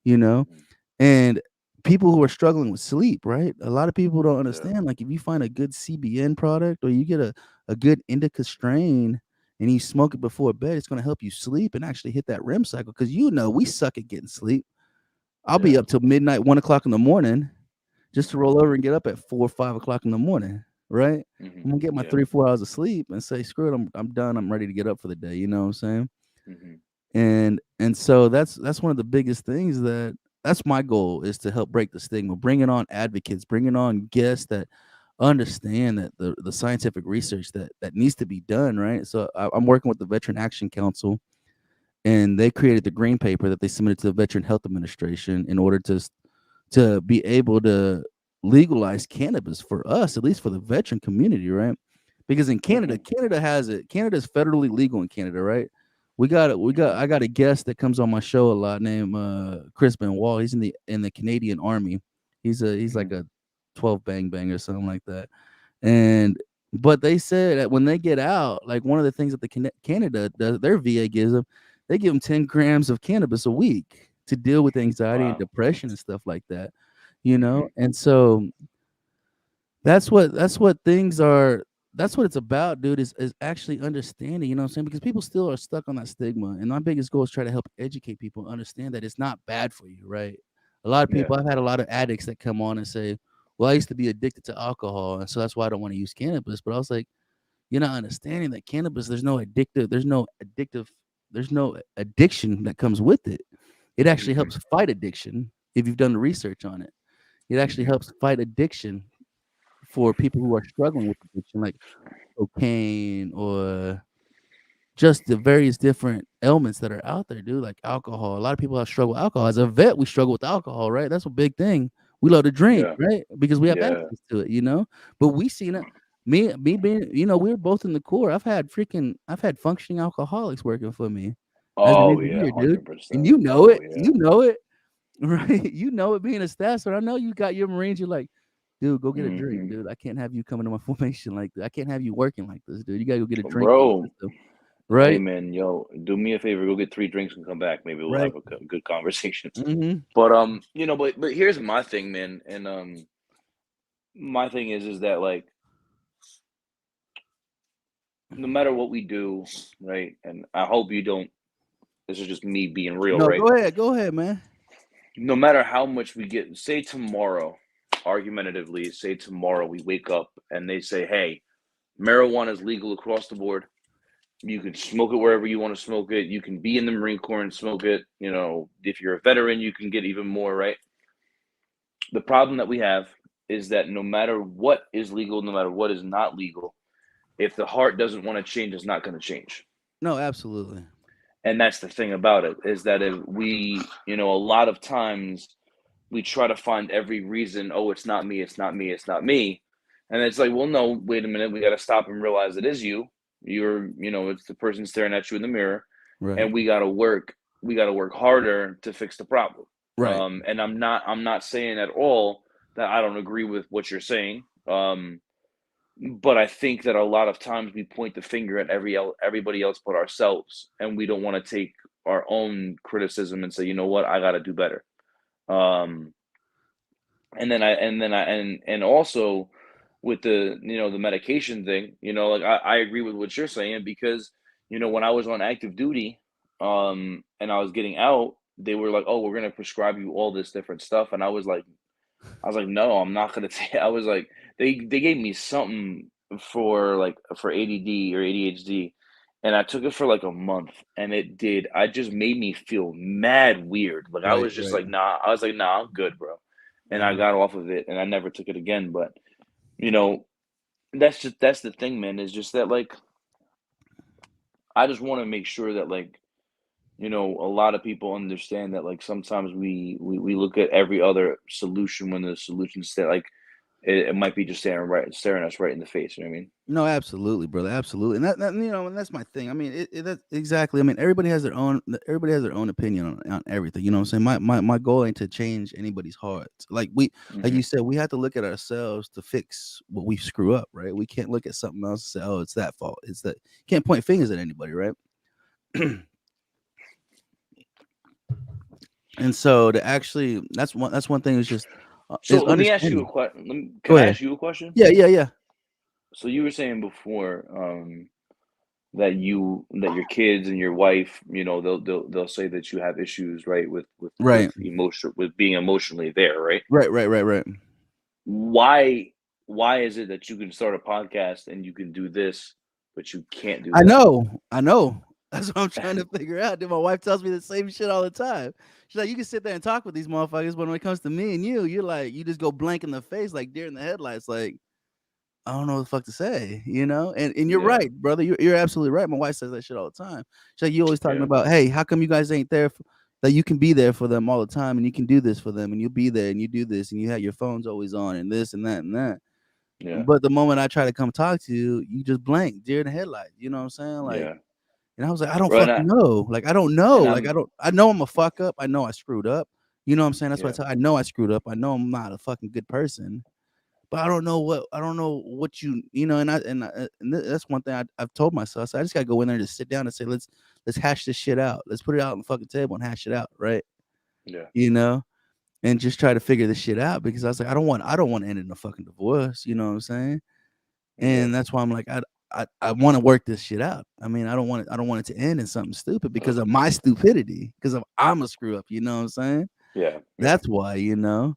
you know, Mm-hmm. and people who are struggling with sleep, right? A lot of people don't Yeah. understand. Like, if you find a good CBN product, or you get a good indica strain, and you smoke it before bed, it's going to help you sleep and actually hit that REM cycle. Because we suck at getting sleep. I'll be Yeah. up till midnight, 1 o'clock in the morning, just to Mm-hmm. roll over and get up at 4 or 5 o'clock in the morning, right? Mm-hmm. I'm gonna get my Yeah. 3 or 4 hours of sleep and say, screw it, I'm done. I'm ready to get up for the day. You know what I'm saying? Mm-hmm. And so that's one of the biggest things, that's my goal, is to help break the stigma, bringing on advocates, bringing on guests that understand that the scientific research that needs to be done, right? So I'm working with the Veteran Action Council, and they created the green paper that they submitted to the Veteran Health Administration in order to be able to legalize cannabis for us, at least for the veteran community, right? Because in Canada, Canada has it. Canada's federally legal in Canada, right? I got a guest that comes on my show a lot named Chris Benoit. He's in the Canadian Army. He's like a 12 bang bang or something like that. And but they said that when they get out, like one of the things that the Canada does, their VA gives them, they give them 10 grams of cannabis a week to deal with anxiety and Wow. depression and stuff like that, you know. And so that's what things are. That's what it's about, dude. Is actually understanding. You know what I'm saying? Because people still are stuck on that stigma, and my biggest goal is try to help educate people understand that it's not bad for you, right? A lot of Yeah. people. I've had a lot of addicts that come on and say, "Well, I used to be addicted to alcohol, and so that's why I don't want to use cannabis." But I was like, you're not understanding that cannabis. There's no addiction that comes with it. It actually helps fight addiction if you've done the research on it. It actually helps fight addiction for people who are struggling with addiction, like cocaine or just the various different ailments that are out there, dude. Like alcohol. A lot of people have struggled with alcohol. As a vet, we struggle with alcohol, right? That's a big thing. We love to drink, Yeah. right? Because we have Yeah. access to it, you know. But we seen it. Me being, we were both in the Corps. I've had functioning alcoholics working for me as an Oh yeah, engineer, dude. And 100%. you know Oh it. yeah. You know it. Right? You know it being a staff sergeant. I know you got your Marines. You're like, dude, go get a drink, dude. I can't have you coming to my formation like that. I can't have you working like this, dude. You gotta go get a drink in Bro, the system. hey Right? man, yo, do me a favor, go get 3 drinks and come back. Maybe we'll Right. have a good conversation. Mm-hmm. But but here's my thing, man, and my thing is that like no matter what we do, right? And I hope you don't. This is just me being real, No, right? go ahead. Go ahead, man. No matter how much we get, say tomorrow, argumentatively, say tomorrow we wake up and they say, hey, marijuana is legal across the board. You can smoke it wherever you want to smoke it. You can be in the Marine Corps and smoke it. You know, if you're a veteran, you can get even more, right? The problem that we have is that no matter what is legal, no matter what is not legal, if the heart doesn't want to change, it's not going to change. No, absolutely. And that's the thing about it is that if we, a lot of times we try to find every reason, oh, it's not me, it's not me, it's not me. And it's like, well, no, wait a minute, we got to stop and realize it is you. It's the person staring at you in the mirror, Right. and we got to work harder to fix the problem. Right. And I'm not saying at all that I don't agree with what you're saying. But I think that a lot of times we point the finger at everybody else but ourselves, and we don't want to take our own criticism and say, you know what, I got to do better. Um, and also with the medication thing, like I agree with what you're saying because when I was on active duty, and I was getting out, they were like, oh, we're gonna prescribe you all this different stuff, and I was like, no, I'm not gonna take. I was like, they gave me something for ADD or ADHD, and I took it for like a month, and I just made me feel mad weird. Like I Right. was just Right. like, nah. I was like, nah, I'm good, bro, and I Uh-huh. got off of it, and I never took it again. But you know, that's the thing, man. Is just that like I just want to make sure that like a lot of people understand that like sometimes we look at every other solution when the solution's there, like it might be just staring us right in the face. You know what I mean? No, absolutely, brother. Absolutely. And that's my thing. I mean, that's exactly. I mean, everybody has their own opinion on everything. You know what I'm saying? My goal ain't to change anybody's hearts. Like Hmm. you said, we have to look at ourselves to fix what we screw up, right? We can't look at something else and say, oh, it's that fault. It's that can't point fingers at anybody, right? And so that's one thing is just So is let me ask you a understanding. question. Go Can I ahead. ask you a question? Yeah, yeah, yeah. So you were saying before that your kids and your wife, they'll say that you have issues, right, with Right. emotion, with being emotionally there, right? Right, right, right, right. Why why is it that you can start a podcast and you can do this, but you can't do I that? know, I know. That's what I'm trying to figure out. Dude, my wife tells me the same shit all the time. She's like, you can sit there and talk with these motherfuckers, but when it comes to me and you, you're like, you just go blank in the face, like deer in the headlights. Like, I don't know what the fuck to say, you know? And you're Yeah. right, brother. You're absolutely right. My wife says that shit all the time. She's like, you always talking Yeah. about, hey, how come you guys ain't there that you can be there for them all the time and you can do this for them and you'll be there and you do this and you have your phones always on and this and that and that. Yeah. But the moment I try to come talk to you, you just blank, deer in the headlight. You know what I'm saying? Like, Yeah. and I was like, I don't Bro, fucking know. Like, I don't know. and Like, I'm I know I'm a fuck up. I know I screwed up. You know what I'm saying? That's yeah. what I know I screwed up. I know I'm not a fucking good person. But I don't know what you know, that's one thing I've told myself. So I just gotta go in there and just sit down and say, let's hash this shit out. Let's put it out on the fucking table and hash it out, right? Yeah. You know, and just try to figure this shit out because I was like, I don't want to end in a fucking divorce. You know what I'm saying? Yeah. And that's why I'm like, I want to work this shit out. I mean, I don't want it to end in something stupid because of my stupidity, because I'm a screw up. You know what I'm saying? Yeah. Yeah. That's why, you know.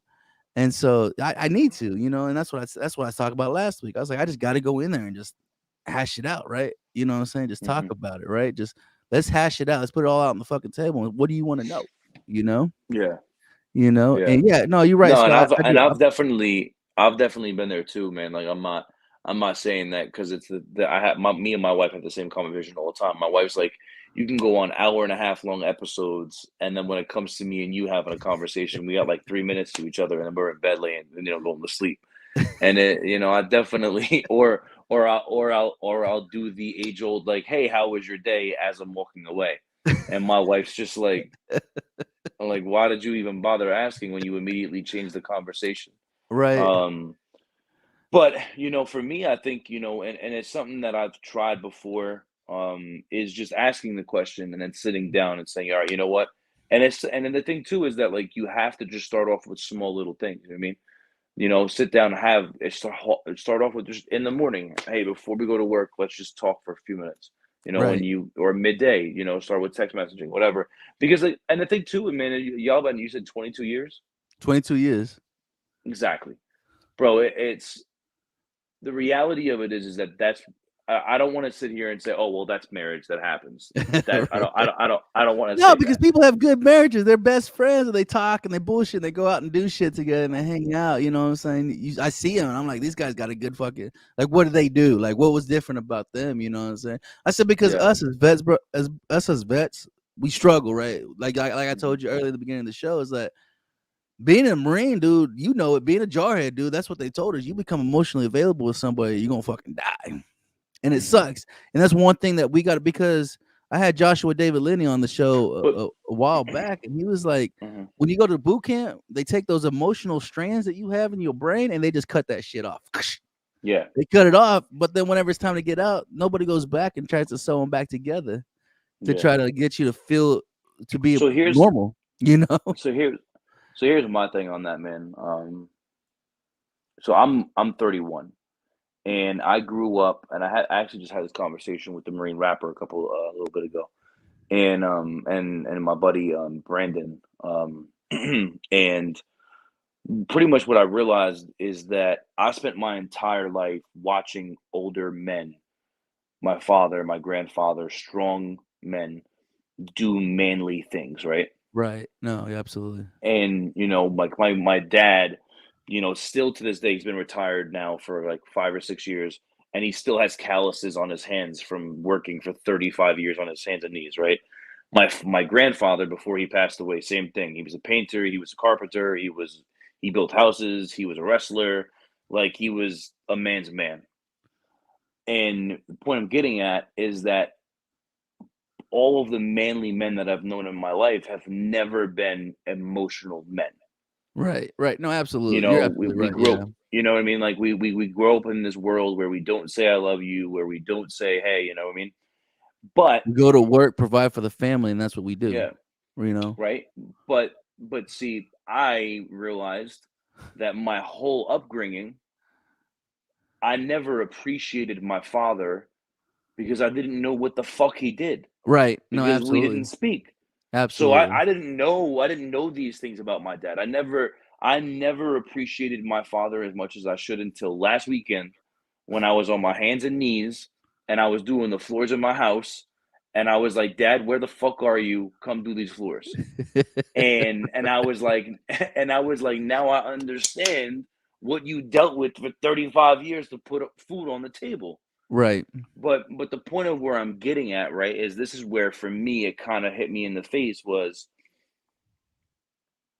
And so I need to, you know, and that's what I was talking about last week. I was like, I just got to go in there and just hash it out, right? You know what I'm saying? Just talk Hmm. about it, right? Just let's hash it out. Let's put it all out on the fucking table. What do you want to know? You know, Yeah. you know, Yeah. and yeah, no, you're right, No, and Scott. I've I and do. I've definitely been there too, man. Like I'm not saying that because it's the I have me and my wife have the same conversation all the time. My wife's like, you can go on hour and a half long episodes, and then when it comes to me and you having a conversation, we got like 3 minutes to each other, and then we're in bed laying, going to sleep. And I definitely or I'll do the age old like, hey, how was your day as I'm walking away, and my wife's just like. I'm like, why did you even bother asking when you immediately changed the conversation? Right, Um, but for me, I think, and it's something that I've tried before, is just asking the question and then sitting down and saying, all right, you know what? And then the thing too is that like you have to just start off with small little things. You know what I mean? Sit down, start off with just in the morning. Hey, before we go to work, let's just talk for a few minutes. When right. or midday, start with text messaging, whatever. Because like, and the thing too, man, y'all been you said 22 years 22 years. exactly, bro. It's the reality of it is that I don't want to sit here and say, oh well, that's marriage that happens. That Right. I don't want to No, say because that. people have good marriages. They're best friends and they talk and they bullshit. And they go out and do shit together and they hang out. You know what I'm saying? I see them and I'm like, these guys got a good fucking, like, what do they do? Like, what was different about them? You know what I'm saying? I said, because Yeah. us as vets, bro, as vets, we struggle, right? Like I Hmm. told you earlier at the beginning of the show, is that being a Marine, dude, you know it, being a jarhead, dude, that's what they told us. You become emotionally available with somebody, you're going to fucking die. And it Hmm. sucks. And that's one thing that we got to, because I had Joshua David Linney on the show But a while back, and he was like, mhm. when you go to boot camp, they take those emotional strands that you have in your brain and they just cut that shit off. Yeah. They cut it off, but then whenever it's time to get out, nobody goes back and tries to sew them back together to Yeah. try to get you to feel to be So here's normal, you know? so here so here's my thing on that, man. So I'm 31, and I grew up, and I actually just had this conversation with the Marine rapper a little bit ago, and my buddy Brandon, and pretty much what I realized is that I spent my entire life watching older men, my father, my grandfather, strong men do manly things, right? Right. No, yeah, absolutely. And like my dad, still to this day, he's been retired now for like 5 or 6 years, and he still has calluses on his hands from working for 35 years on his hands and knees, right? My grandfather, before he passed away, same thing. He was a painter, he was a carpenter, he built houses, he was a wrestler, like he was a man's man. And the point I'm getting at is that all of the manly men that I've known in my life have never been emotional men. Right. Right. No, absolutely. You're absolutely We right. grow Yeah. you know what I mean? Like we grow up in this world where we don't say I love you, where we don't say hey, you know what I mean? But We go to work, provide for the family, and that's what we do. yeah, You know? right? But see, I realized that my whole upbringing, I never appreciated my father because I didn't know what the fuck he did Right. No, because we didn't absolutely. speak. So Absolutely. I didn't know these things about my dad. I never appreciated my father as much as I should until last weekend when I was on my hands and knees and I was doing the floors of my house and I was like, "Dad, where the fuck are you? Come do these floors." And I was like and I was like, "Now I understand what you dealt with for 35 years to put up food on the table. Right. But the point of where I'm getting at, right, is this is where for me it kind of hit me in the face was,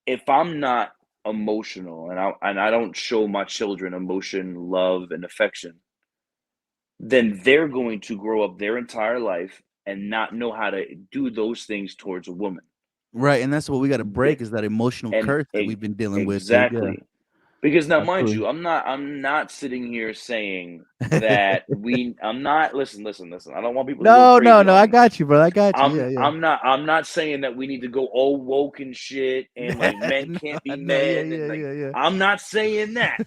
if I'm not emotional and I don't show my children emotion, love, and affection, then they're going to grow up their entire life and not know how to do those things towards a woman. Right, and that's what we got to They, break is that emotional and curse that we've been dealing with, dude. Yeah, exactly. Because now, mind absolutely. you, I'm not sitting here saying that I'm not, listen. I don't want people to go No, crazy no, on I me. got you, bro. I got you. Yeah, yeah. I'm not saying that we need to go all woke and shit and like men No, can't be no, yeah, men and yeah, like, yeah, yeah. I'm not saying that.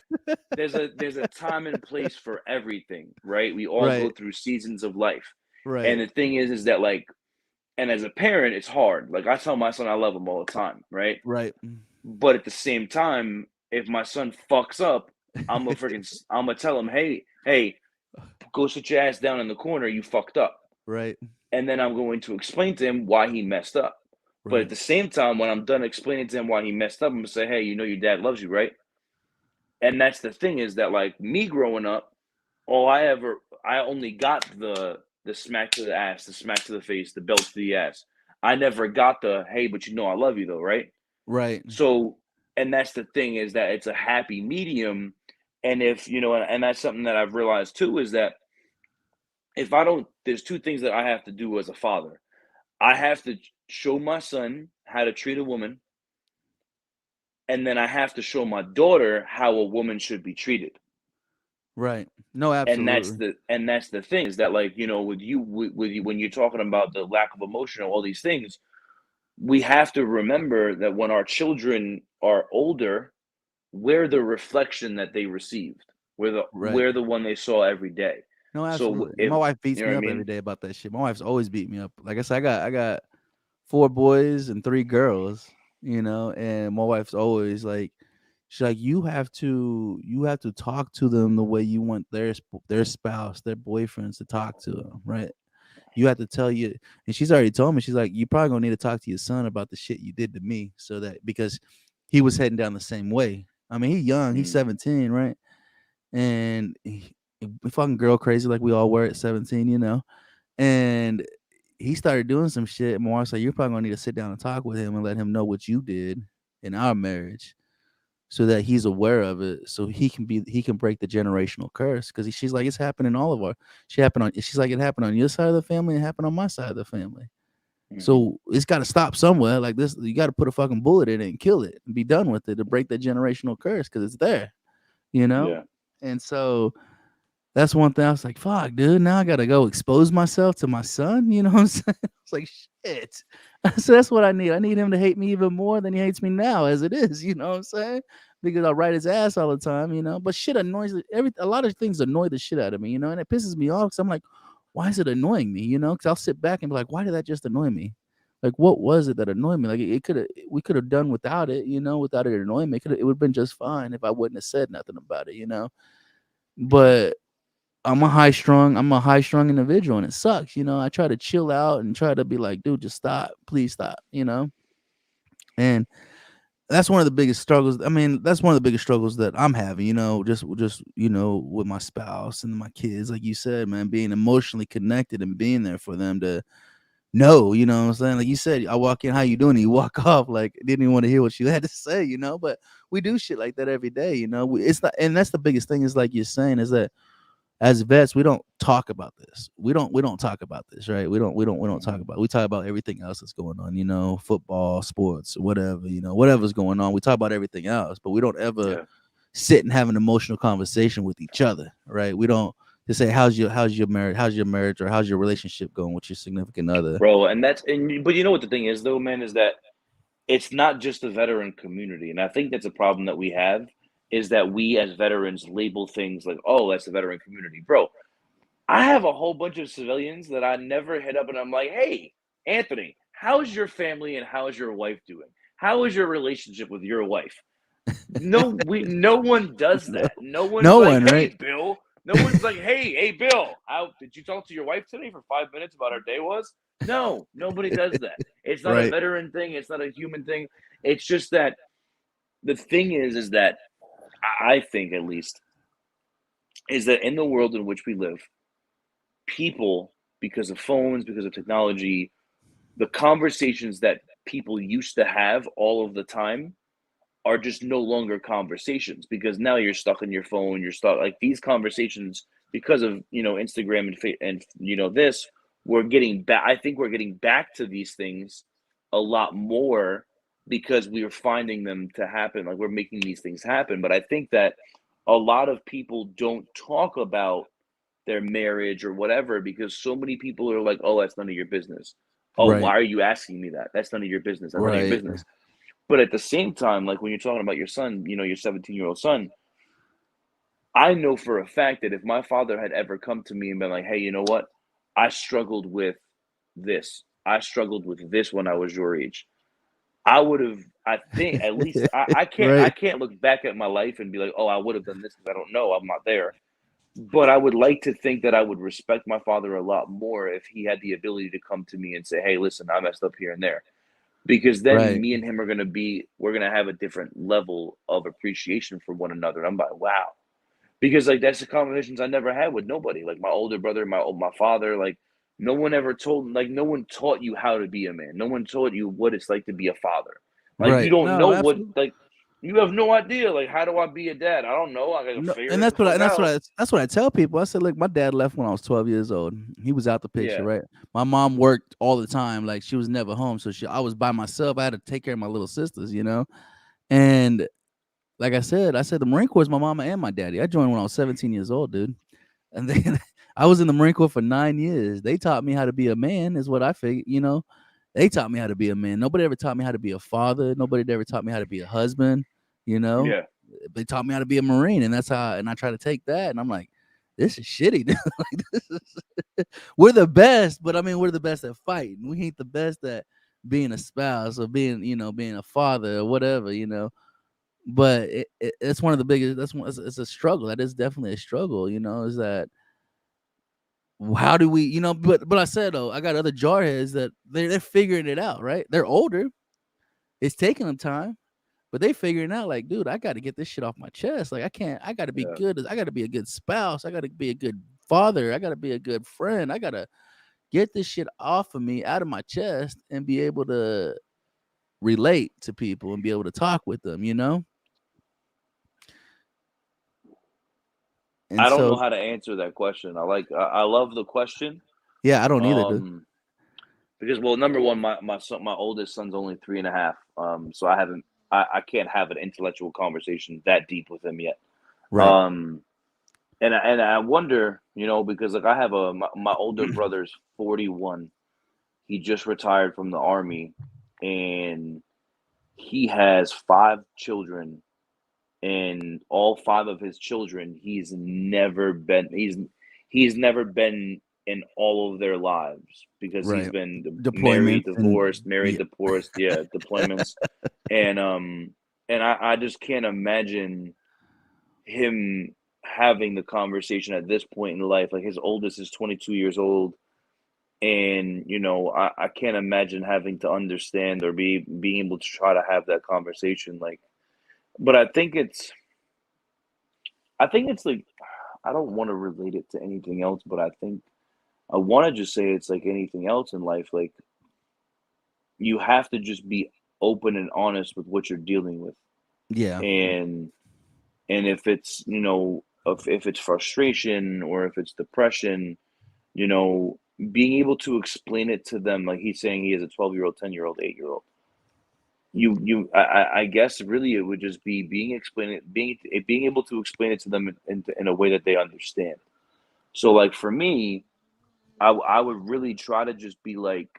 There's a time and place for everything, right? We all go Right, through seasons of life. And right, the thing is that like, and as a parent, it's hard. Like I tell my son I love him all the time, right? right. But at the same time, if my son fucks up, I'm gonna tell him, hey, go sit your ass down in the corner. You fucked up, Right, and then I'm going to explain to him why he messed up. But at right, the same time, when I'm done explaining to him why he messed up, I'm gonna say, hey, you know your dad loves you, right? And that's the thing is that like me growing up, I only got the smack to the ass, the smack to the face, the belt to the ass. I never got the hey, but you know I love you though, right? right. So, and that's the thing is that it's a happy medium. And if, and that's something that I've realized too is that if I don't, there's two things that I have to do as a father. I have to show my son how to treat a woman, and then I have to show my daughter how a woman should be treated. Right. No, And that's absolutely. the thing is that like, with you when you're talking about the lack of emotion and all these things, we have to remember that when our children are older, we're the reflection that they received. Right. We're the one they saw every day. No, So absolutely. And if my wife beats you know me what I up every mean? day about that shit. My wife's always beat me up. Like I said, I got 4 boys and 3 girls, and my wife's always like, she's like, you have to talk to them the way you want their spouse, their boyfriends to talk to them, right? You have to tell you, and she's already told me, she's like, you probably gonna need to talk to your son about the shit you did to me, so that because he was heading down the same way. I mean, he's young, he's Mm, 17, right? And he fucking girl crazy like we all were at 17. And he started doing some shit. My wife said, "You're probably gonna need to sit down and talk with him and let him know what you did in our marriage, so that he's aware of it, so he can break the generational curse." Because she's like, it's happening all of our. She's like, it happened on your side of the family, and it happened on my side of the family. hmm So it's got to stop somewhere. Like this, you got to put a fucking bullet in it and kill it and be done with it to break that generational curse because it's there, you know. Yeah. And so that's one thing I was like, fuck, dude. Now I gotta go expose myself to my son. You know what I'm saying? It's like shit. So that's what I need. I need him to hate me even more than he hates me now, as it is. You know what I'm saying? Because I write his ass all the time. But shit annoys a lot of things annoy the shit out of me. And it pisses me off because I'm like, why is it annoying me? Because I'll sit back and be like, why did that just annoy me? Like, what was it that annoyed me? Like, we could have done without it. Without it annoying me. It would have been just fine if I wouldn't have said nothing about it. But I'm a high strung individual, and it sucks. I try to chill out and try to be like, dude, just stop, please stop. And that's one of the biggest struggles. I mean, that's one of the biggest struggles that I'm having, just with my spouse and my kids, like you said, man, being emotionally connected and being there for them to know, what I'm saying? Like you said, I walk in, how you doing? And you walk off like didn't even want to hear what you had to say. But we do shit like that every day. It's not, and that's the biggest thing is like you're saying is that as vets, we don't talk about this. We don't talk about this, right? We don't talk hmm about. We talk about everything else that's going on. Football, sports, whatever. Whatever's going on. We talk about everything else, but we don't ever Yeah. sit and have an emotional conversation with each other, right? We don't just say how's your marriage, or how's your relationship going with your significant other. Bro, but you know what the thing is though, man, is that it's not just the veteran community. And I think that's a problem that we have is that we as veterans label things like, oh, that's the veteran community. Bro, I have a whole bunch of civilians that I never hit up and I'm like, hey, Anthony, how's your family and how's your wife doing? How is your relationship with your wife? No one does No, that. No one's no like, one, hey, right? Bill. No one's like, hey, Bill, how did you talk to your wife today for 5 minutes about how her day was? No, nobody does that. It's not a Right, veteran thing. It's not a human thing. It's just that the thing is that I think at least, is that in the world in which we live, people, because of phones, because of technology, the conversations that people used to have all of the time are just no longer conversations because now you're stuck on your phone. You're stuck like these conversations because of Instagram and this. We're getting back. I think we're getting back to these things a lot more because we are finding them to happen. Like we're making these things happen. But I think that a lot of people don't talk about their marriage or whatever because so many people are like, oh, that's none of your business. Oh, why Right. are you asking me that? That's none of your business. That's none of your Right. business. But at the same time, like when you're talking about your son, your 17-year-old son, I know for a fact that if my father had ever come to me and been like, hey, you know what? I struggled with this. I struggled with this when I was your age. I would have, I think at least I Right. can't look back at my life and be like, oh, I would have done this because I don't know. I'm not there. But I would like to think that I would respect my father a lot more if he had the ability to come to me and say, hey, listen, I messed up here and there. Because then Right. me and him we're gonna have a different level of appreciation for one another. And I'm like, wow. Because like that's the conversations I never had with nobody. Like my older brother, my father, like no one taught you how to be a man. No one taught you what it's like to be a father. Like you Right. don't No, know what absolutely. like you have no idea. Like how do I be a dad? I don't know. I gotta No, figure and it the fuck out. that's what I tell people. I said, look, my dad left when I was 12 years old. He was out the picture, Yeah, right? My mom worked all the time, like she was never home, so I was by myself. I had to take care of my little sisters, And like I said the Marine Corps is my mama and my daddy. I joined when I was 17 years old, dude. And then I was in the Marine Corps for 9 years. They taught me how to be a man, is what I figured. They taught me how to be a man. Nobody ever taught me how to be a father. Nobody ever taught me how to be a husband. You know, yeah. they taught me how to be a Marine, and that's how. And I try to take that, and I'm like, this is shitty. Dude. Like, we're the best, but I mean, we're the best at fighting. We ain't the best at being a spouse or being a father or whatever. But it's one of the biggest. It's a struggle. That is definitely a struggle. Is that how do we? But I said though, I got other jarheads that they're figuring it out. Right? They're older. It's taking them time. But they figuring out like, dude, I got to get this shit off my chest. Like, I can't. I got to be Yeah. good. I got to be a good spouse. I got to be a good father. I got to be a good friend. I got to get this shit off of me, out of my chest, and be able to relate to people and be able to talk with them. And I don't know so, how to answer that question. I love the question. yeah, I don't either, dude. Um Because well, number one, my oldest son's only 3.5. So I can't have an intellectual conversation that deep with him yet. Right. Um, and I wonder, because like I have my older brother's 41. He just retired from the army, and he has 5 children, and all 5 of his children, he's never been in all of their lives because he's Right. been Deployments married, and divorced, married, yeah, divorced, yeah, deployments, and I just can't imagine him having the conversation at this point in life. Like his oldest is 22 years old, and I can't imagine having to understand or being able to try to have that conversation. Like, but I think it's like I don't want to relate it to anything else, but I think I want to just say it's like anything else in life. Like you have to just be open and honest with what you're dealing with, yeah, and if it's if it's frustration or if it's depression, you know, being able to explain it to them, like he's saying he has a 12-year-old, 10-year-old, 8-year-old. I guess really it would just be being able to explain it to them in a way that they understand. So like for me, I would really try to just be like,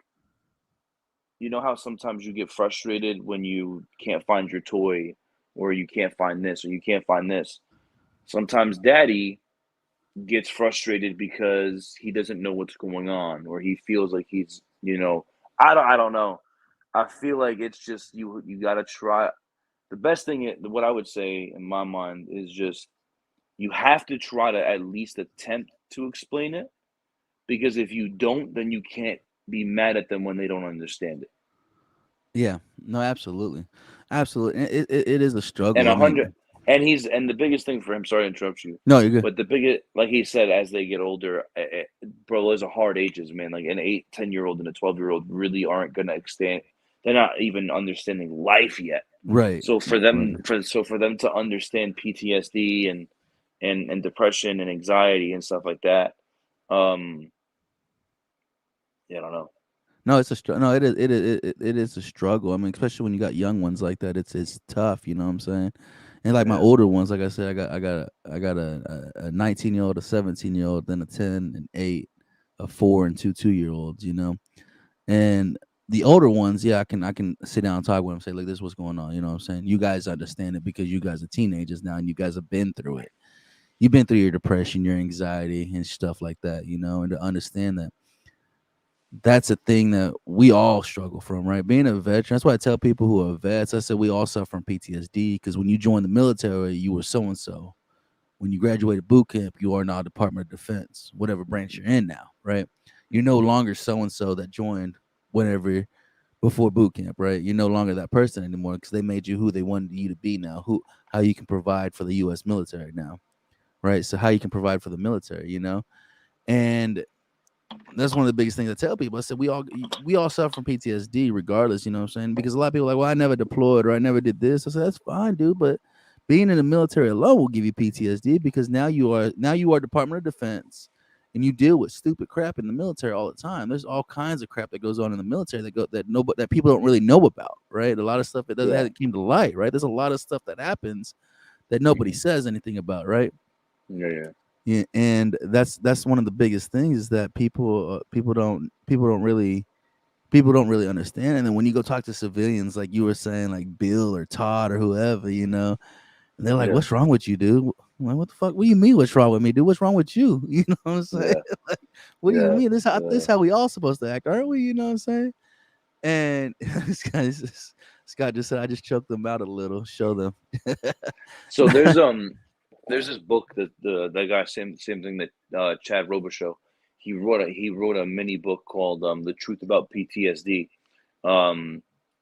how sometimes you get frustrated when you can't find your toy or you can't find this or you can't find this. Sometimes daddy gets frustrated because he doesn't know what's going on or he feels like I don't know. I feel like it's just you got to try the best thing what I would say in my mind is just you have to try to at least attempt to explain it because if you don't, then you can't be mad at them when they don't understand it. yeah. No, absolutely, absolutely. It is a And struggle. I a hundred mean, And the biggest thing for him. Sorry to interrupt you, No, you're good. but the biggest, like he said, as they get older, bro, those are hard ages, man. Like an 8, 10-year-old and a 12-year-old really aren't gonna extend. They're not even understanding life yet. Right. So for Right. them, for them to understand PTSD and depression and anxiety and stuff like that, um, yeah, I don't know. No, it's a no. It is a struggle. I mean, especially when you got young ones like that, it's tough. You know what I'm saying? And like my Yeah. older ones, like I said, I got a 19-year-old, a 17-year-old, then a 10 and 8, a 4 and 2 2-year-olds. You know, and the older ones, yeah, I can sit down and talk with them, say, look, this is what's going on. You know what I'm saying? You guys understand it because you guys are teenagers now, and you guys have been through it. You've been through your depression, your anxiety, and stuff like that. You know, and to understand that that's a thing that we all struggle from, right? Being a veteran, that's why I tell people who are vets, I said we all suffer from PTSD because when you join the military, you were so and so. When you graduated boot camp, you are now Department of Defense, whatever branch you're in now, right? You're no longer so and so that joined whenever before boot camp, right? You're no longer that person anymore because they made you who they wanted you to be now, who how you can provide for the US military now, right? So how you can provide for the military, you know? And that's one of the biggest things I tell people. I said we all suffer from PTSD regardless, you know what I'm saying? Because a lot of people are like, well, I never deployed or I never did this. I said, that's fine, dude, but being in the military alone will give you PTSD because now you are Department of Defense and you deal with stupid crap in the military all the time. There's all kinds of crap that goes on in the military that people don't really know about, right? A lot of stuff that Yeah. hasn't came to light, right? There's a lot of stuff that happens that nobody says anything about, right? Yeah. Yeah. Yeah, and that's one of the biggest things is that people don't really understand. And then when you go talk to civilians, like you were saying, like Bill or Todd or whoever, and they're like, Yeah. "What's wrong with you, dude?" I'm like, what the fuck? What do you mean? What's wrong with me, dude? What's wrong with you? You know what I'm saying? Yeah. Like, what do you Yeah. mean? This Yeah. how we all supposed to act, aren't we? You know what I'm saying? And Scott just said, I just choked them out a little, show them. So there's this book that the guy, same thing that Chad Robichaux, he wrote a mini book called The Truth About PTSD. Um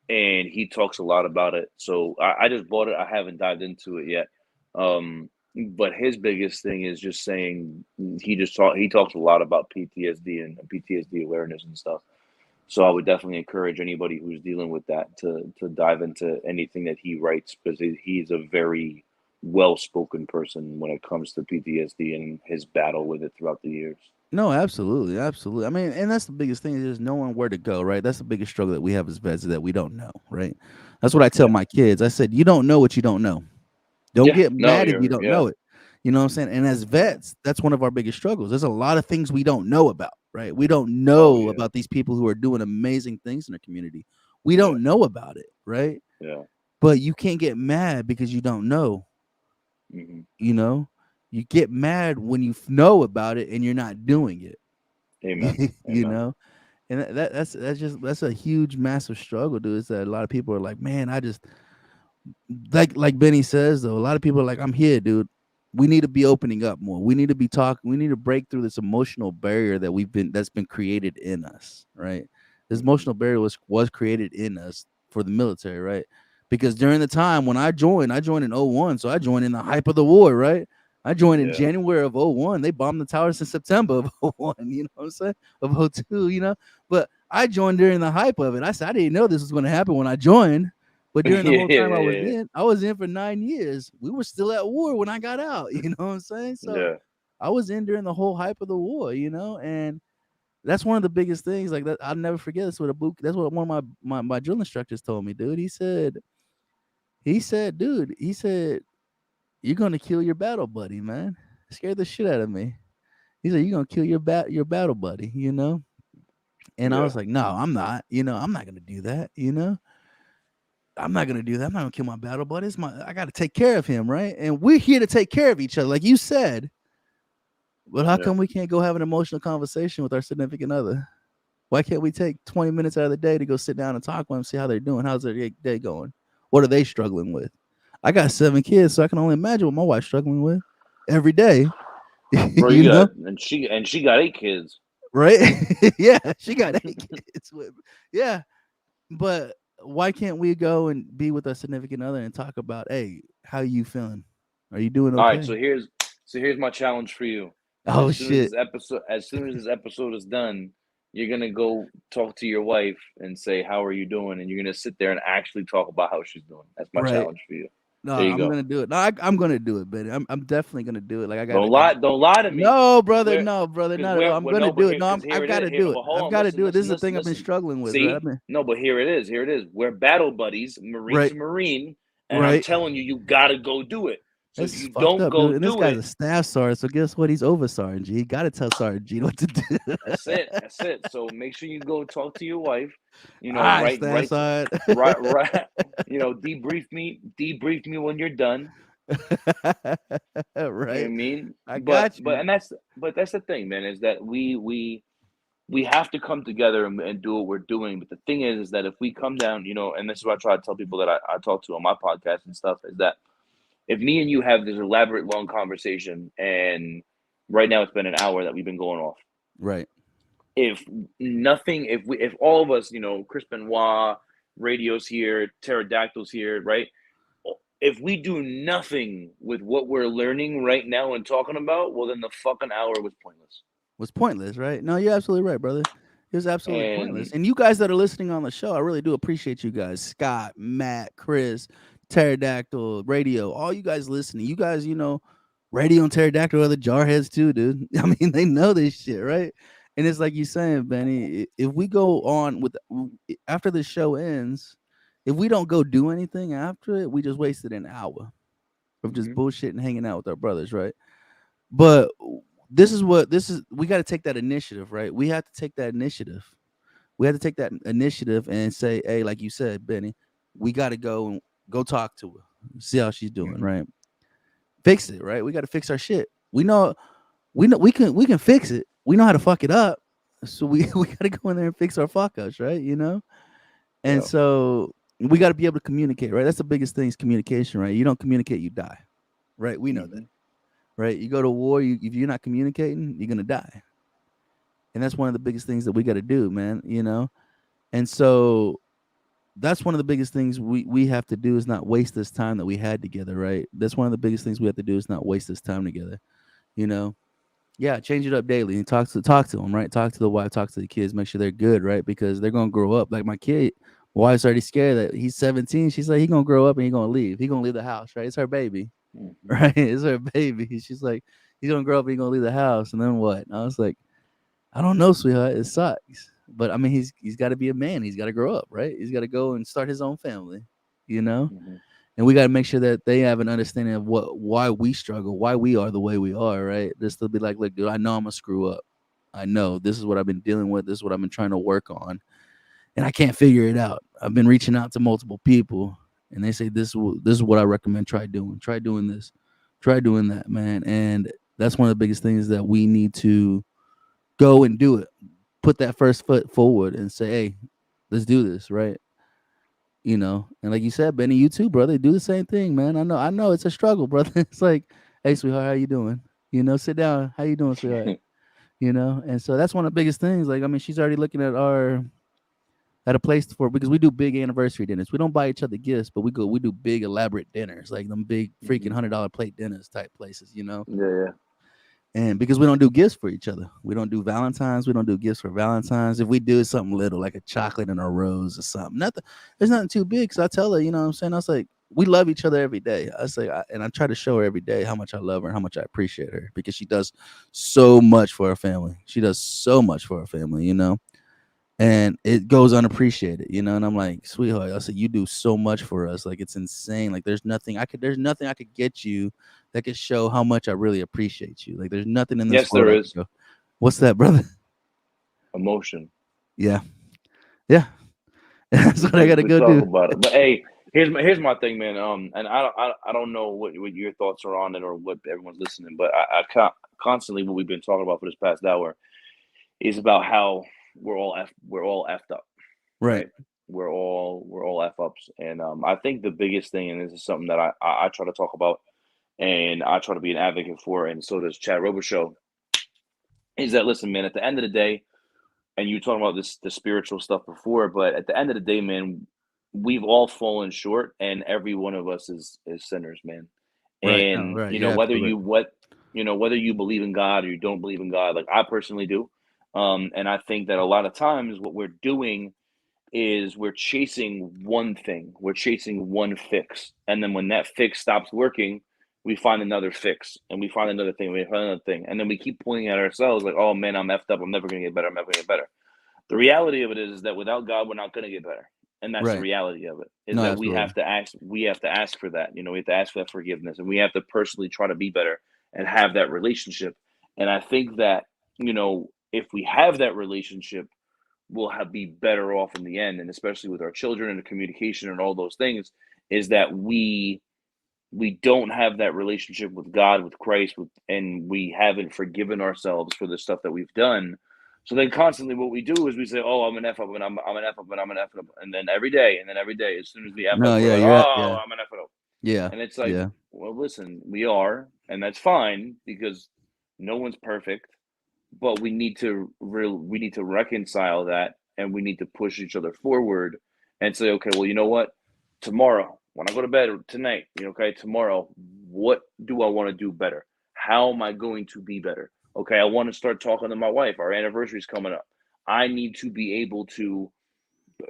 and he talks a lot about it. So I just bought it. I haven't dived into it yet. But his biggest thing is just saying he talks a lot about PTSD and PTSD awareness and stuff. So I would definitely encourage anybody who's dealing with that to dive into anything that he writes because he's a very well spoken person when it comes to PTSD and his battle with it throughout the years. No, absolutely, absolutely. I mean, and that's the biggest thing is knowing where to go, right? That's the biggest struggle that we have as vets is that we don't know, right? That's what I tell Yeah. my kids. I said, you don't know what you don't know. Don't Yeah. get No, mad if you you're don't yeah. know it. You know what I'm saying? And as vets, that's one of our biggest struggles. There's a lot of things we don't know about, right? We don't Oh know yeah. about these people who are doing amazing things in the community. We Yeah. don't know about it, right? Yeah. But you can't get mad because you don't know, Hmm. you know? You get mad when you know about it and you're not doing it. Amen. you Amen. know? And that's a huge, massive struggle, dude. Is that a lot of people are like, man, I just like Benny says though, a lot of people are like, I'm here, dude. We need to be opening up more. We need to be talking. We need to break through this emotional barrier that's been created in us, right? This Hmm. emotional barrier was created in us for the military, right? Because during the time when I joined in '01, so I joined in the hype of the war, right? I joined in Yeah. January of '01. They bombed the towers in September of '01, you know what I'm saying? Of '02, you know? But I joined during the hype of it. I said I didn't know this was going to happen when I joined. But during the Yeah. whole Yeah. time Yeah. I was in for 9 years. We were still at war when I got out. You know what I'm saying? So Yeah. I was in during the whole hype of the war, and that's one of the biggest things. Like that, I'll never forget. That's what one of my drill instructors told me, dude. He said, you're gonna kill your battle buddy, man. It scared the shit out of me. He said, you're gonna kill your battle buddy. And I Yeah. was like, no, I'm not. I'm not gonna do that. I'm not gonna do that. I'm not gonna kill my battle buddy. I gotta take care of him, right? And we're here to take care of each other, like you said. But how Yeah. come we can't go have an emotional conversation with our significant other? Why can't we take 20 minutes out of the day to go sit down and talk with them, see how they're doing? How's their day going? What are they struggling with? I got 7 kids, so I can only imagine what my wife's struggling with every day. Bro, you you got know, and she got 8 kids. right? Yeah, she got 8 kids with. Yeah, but why can't we go and be with our significant other and talk about, hey, how you feeling? Are you doing All right, okay? so here's my challenge for you. Oh shit. As soon as this episode is done, you're gonna go talk to your wife and say, "How are you doing?" And you're gonna sit there and actually talk about how she's doing. That's my Right. challenge for you. No, There you I'm go. gonna do it. No, I'm gonna do it, Benny. I'm definitely gonna do it. Like Don't lie to me, no, because brother, no, brother, because not at all. I'm well, gonna no, do but it. No, here I've it got is. to Here, do it. well, hold I've on, got to listen, do it. This is listen, the thing listen, I've been listen. struggling with, right? See, no, but here it is. Here it is. We're battle buddies, Marine Right, to Marine, and I'm right. telling you, you gotta go do it. So if This is you fucked don't up, go dude. And this do guy's it, a staff sergeant, so guess what? He's over Sergeant G. He got to tell Sergeant G what to do. that's it. That's it. So make sure you go talk to your wife. You All know, right, staff sergeant. right. You know, debrief me when you're done. You know what I Right. mean? I got you. But that's the thing, man, is that we have to come together and do what we're doing. But the thing is that if we come down, you know, and this is what I try to tell people that I talk to on my podcast and stuff, is that if me and you have this elaborate long conversation, and right now it's been an hour that we've been going off. Right. If nothing, if all of us, you know, Chris Benoit, radio's here, pterodactyls here, right? If we do nothing with what we're learning right now and talking about, well, then the fucking hour was pointless. Was pointless, right? No, you're absolutely right, brother. It was absolutely pointless. And And you guys that are listening on the show, I really do appreciate you guys. Scott, Matt, Chris, Pterodactyl, Radio, all you guys listening. You guys, you know, Radio and Pterodactyl are the jarheads too, dude. I mean, they know this shit, right? And it's like you saying, Benny, if we go on with after the show ends, if we don't go do anything after it, we just wasted an hour of just bullshit and hanging out with our brothers, right? But we got to take that initiative, right? We have to take that initiative. We have to take that initiative and say, hey, like you said, Benny, we got to go talk to her, see how she's doing, right? Fix it, right? We got to fix our shit. We can fix it. We know how to fuck it up, so we got to go in there and fix our fuck ups, right? You know, and yeah, so we got to be able to communicate, right? That's the biggest thing is communication, right? You don't communicate, you die, right? We know that. Right? You go to war, if you're not communicating, you're gonna die. And that's one of the biggest things that we got to do, man. You know, and so that's one of the biggest things we have to do is not waste this time that we had together, right? That's one of the biggest things we have to do is not waste this time together. You know, yeah, change it up daily and talk to them, right? Talk to the wife, talk to the kids, make sure they're good, right? Because they're gonna grow up. Like my kid, my wife's already scared that he's 17. She's like, he's gonna grow up and he's gonna leave. He's gonna leave the house, right? It's her baby. Right? It's her baby. She's like, he's gonna grow up and he's gonna leave the house, and then what? And I was like, I don't know, sweetheart. It sucks. But I mean, he's got to be a man. He's got to grow up, right? He's got to go and start his own family, you know. And we got to make sure that they have an understanding of why we struggle, why we are the way we are, right? Just to be like, look, dude, I know I'm gonna screw up. I know this is what I've been dealing with. This is what I've been trying to work on, and I can't figure it out. I've been reaching out to multiple people, and they say this is what I recommend. Try doing this, try doing that, man. And that's one of the biggest things that we need to go and do it. Put that first foot forward and say, hey, let's do this, right? You know, and like you said, Benny, you too, brother, do the same thing, man. I know it's a struggle, brother. It's like, hey, sweetheart, how you doing? You know, sit down. How you doing, sweetheart? You know, and so that's one of the biggest things. Like, I mean, she's already looking at a place for because we do big anniversary dinners. We don't buy each other gifts, but we do big elaborate dinners, like them big freaking $100 plate dinners type places, you know. Yeah. And because we don't do gifts for each other, we don't do Valentine's. We don't do gifts for Valentine's. If we do, it's something little, like a chocolate and a rose or something. Nothing. There's nothing too big. So I tell her, you know what I'm saying? I was like, we love each other every day. I say, and I try to show her every day how much I love her and how much I appreciate her because she does so much for her family. She does so much for her family, you know. And it goes unappreciated, you know. And I'm like, sweetheart, I said, you do so much for us. Like, it's insane. Like, there's nothing I could get you that could show how much I really appreciate you. Like, there's nothing in this Yes, world. there is. What's that, brother? Emotion. Yeah. That's what I gotta go talk do. about it. But hey, here's my thing, man. And I don't know what your thoughts are on it or what everyone's listening, but I constantly what we've been talking about for this past hour is about how we're all effed up, Right. We're all f ups, and I think the biggest thing, and this is something that I try to talk about, and I try to be an advocate for, and so does Chad Robichaux, is that listen, man, at the end of the day, and you were talking about the spiritual stuff before, but at the end of the day, man, we've all fallen short, and every one of us is sinners, man. Right. No, And right. You're absolutely right. whether you believe in God or you don't believe in God, like I personally do. And I think that a lot of times what we're doing is we're chasing one thing, we're chasing one fix, and then when that fix stops working, we find another fix, and we find another thing, we find another thing, and then we keep pointing at ourselves like, "Oh man, I'm effed up. I'm never gonna get better. I'm never gonna get better." The reality of it is that without God, we're not gonna get better, and that's the Right. reality of it. Is No, that we have absolutely. to ask, we have to ask for that. We have to ask for that forgiveness, and we have to personally try to be better and have that relationship. And I think that if we have that relationship, will have be better off in the end, and especially with our children and the communication and all those things, is that we don't have that relationship with God, with Christ, and we haven't forgiven ourselves for the stuff that we've done. So then constantly what we do is we say, "Oh, I'm an F up and I'm an F up and I'm an F up." And then every day, as soon as we F up, No, we're yeah, like, you're at "Oh, yeah. I'm an F up." Yeah. And it's like, Yeah. well, listen, we are, and that's fine because no one's perfect, but we need to reconcile that, and we need to push each other forward and say, okay, well, you know what, tomorrow when I go to bed tonight, okay, tomorrow, what do I want to do better? How am I going to be better? Okay, I want to start talking to my wife. Our anniversary's coming up. I need to be able to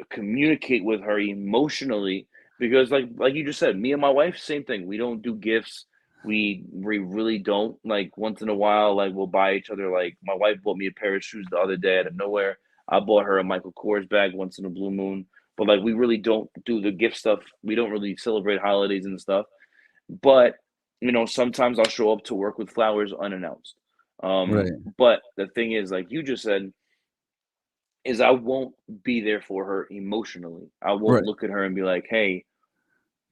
communicate with her emotionally, because like you just said, me and my wife, same thing. We don't do gifts. We really don't. Like once in a while, like we'll buy each other, like my wife bought me a pair of shoes the other day out of nowhere. I bought her a Michael Kors bag once in a blue moon. But like we really don't do the gift stuff. We don't really celebrate holidays and stuff. But sometimes I'll show up to work with flowers unannounced. Right. But the thing is, like you just said, is I won't be there for her emotionally. I won't Right. look at her and be like, "Hey,